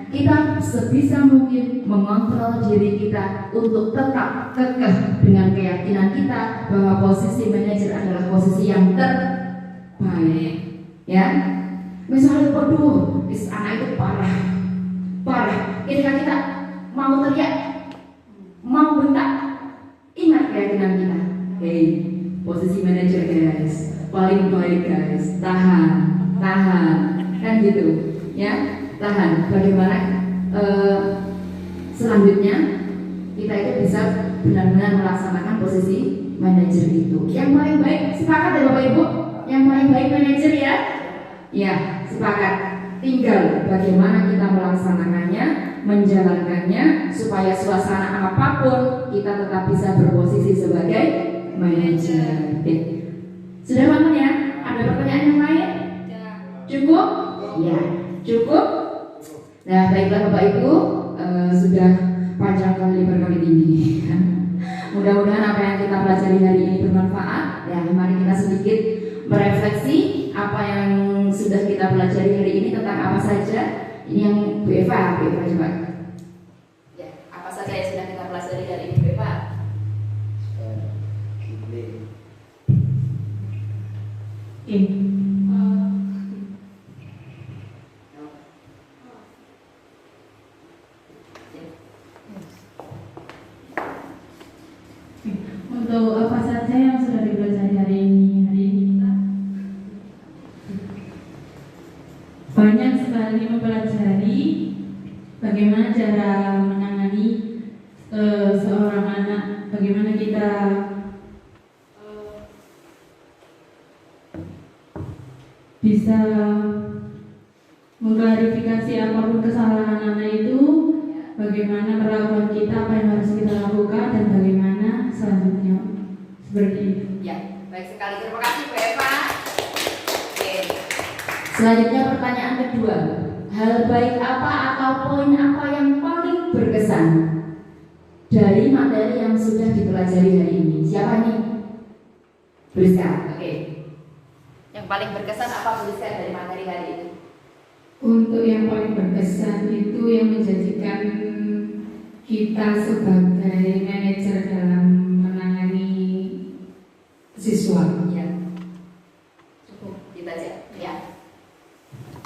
Kita sebisa mungkin mengontrol diri kita untuk tetap kekeh dengan keyakinan kita bahwa posisi manajer adalah posisi yang terbaik ya. Misalnya anak itu parah ketika kita mau teriak, mau bentak, ingat keyakinan kita. Posisi manajer guys, paling baik guys, tahan kan gitu ya, tahan. Bagaimana selanjutnya kita itu bisa benar-benar melaksanakan posisi manajer itu. Yang paling baik, sepakat ya Bapak Ibu? Yang paling baik manajer ya? Ya, sepakat. Tinggal bagaimana kita melaksanakannya, menjalankannya supaya suasana apapun kita tetap bisa berposisi sebagai manajer. Sudah matang ya? Ada pertanyaan yang lain? Cukup? Ya, cukup. Nah, baiklah Bapak Ibu, sudah panjang kali lebar kali tinggi. Mudah-mudahan apa yang kita pelajari hari ini bermanfaat. Ya, mari kita sedikit merefleksi apa yang sudah kita pelajari hari ini tentang apa saja. Ini yang Bu Eva coba. Ya, apa saja yang sudah kita pelajari hari ini Bu Eva? Untuk apa saja yang sudah dipelajari hari ini kita banyak sekali mempelajari bagaimana cara menangani seorang anak, bagaimana kita bisa mengklarifikasi apapun kesalahan anak itu, bagaimana perlakuan kita, apa yang harus kita lakukan, dan bagaimana selanjutnya. Seperti itu. Ya, baik sekali. Terima kasih Bu Eva. Oke. Selanjutnya pertanyaan kedua. Hal baik apa atau poin apa yang paling berkesan dari materi yang sudah dipelajari hari ini? Siapa nih? Briska. Oke. Yang paling berkesan apa Briska dari materi hari ini? Untuk yang paling berkesan itu yang menjadikan kita sebagai manajer dalam menangani siswa. Ya. Cukup kita aja. Ya.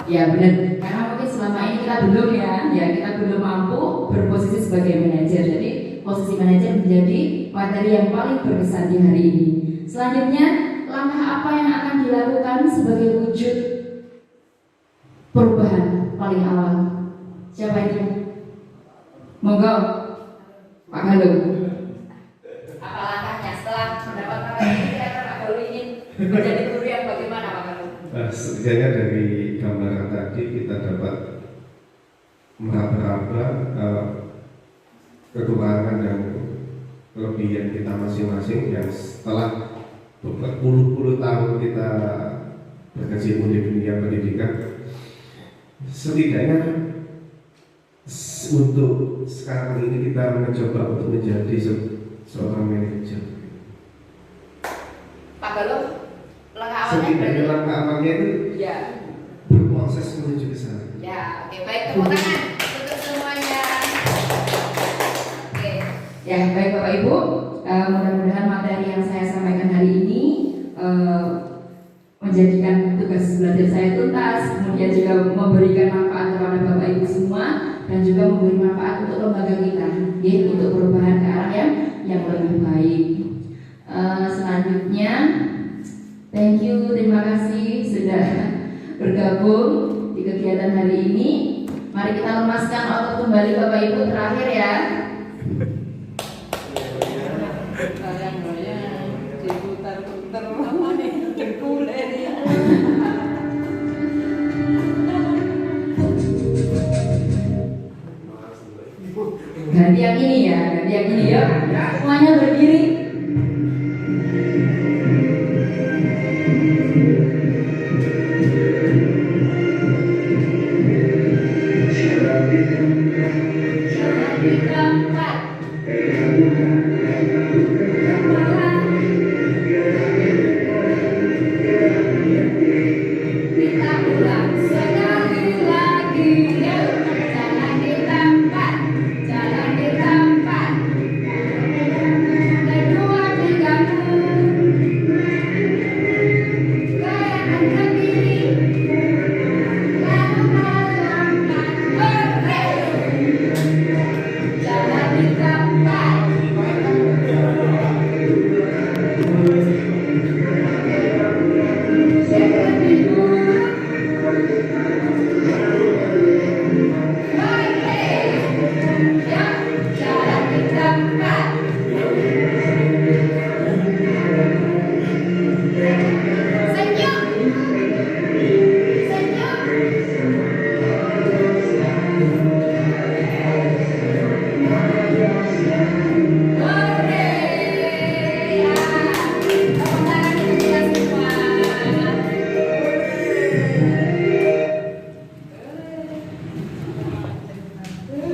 Ya benar. Karena mungkin selama ini kita belum kita belum mampu berposisi sebagai manajer. Jadi posisi manajer menjadi materi yang paling berkesan di hari ini. Selanjutnya, langkah apa yang akan dilakukan sebagai wujud perubahan paling awal? Siapa ini? Monggo, Pak Galuh. Apa langkahnya setelah mendapat materi ini? Pak Galuh ingin menjadi guru yang bagaimana, Pak Galuh? Setidaknya dari gambaran tadi kita dapat meraba-raba kekurangan dan kelebihan kita masing-masing yang setelah berpuluh-puluh tahun kita berkecimpung di dunia pendidikan, setidaknya untuk sekarang ini kita mencoba untuk menjadi seorang manajer. Pak Galuh, langkah awalnya setidaknya langkah awalnya itu ya berproses menuju ke sana. Ya, oke, baik, tepuk tangan untuk semuanya. Oke, ya baik Bapak Ibu, mudah-mudahan materi yang saya sampaikan hari ini menjadikan tugas belajar saya tuntas, kemudian juga memberikan manfaat kepada Bapak Ibu semua, dan juga memberi manfaat untuk lembaga kita, ya, untuk perubahan ke arah yang lebih baik. Selanjutnya, thank you, terima kasih sudah bergabung di kegiatan hari ini. Mari kita lemaskan otot kembali Bapak Ibu terakhir ya. Ganti yang ini ya, ganti yang ini ya. Semuanya berdiri.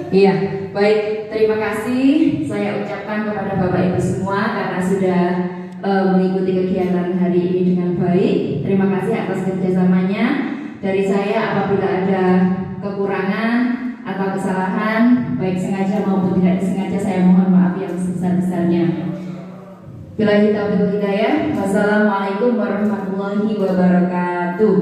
Iya, baik, terima kasih saya ucapkan kepada Bapak Ibu semua karena sudah mengikuti kegiatan hari ini dengan baik. Terima kasih atas kerjasamanya. Dari saya apabila ada kekurangan atau kesalahan, baik sengaja maupun tidak disengaja, saya mohon maaf yang sebesar-besarnya. Billahi taufiq wal hidayah. Wassalamualaikum warahmatullahi wabarakatuh.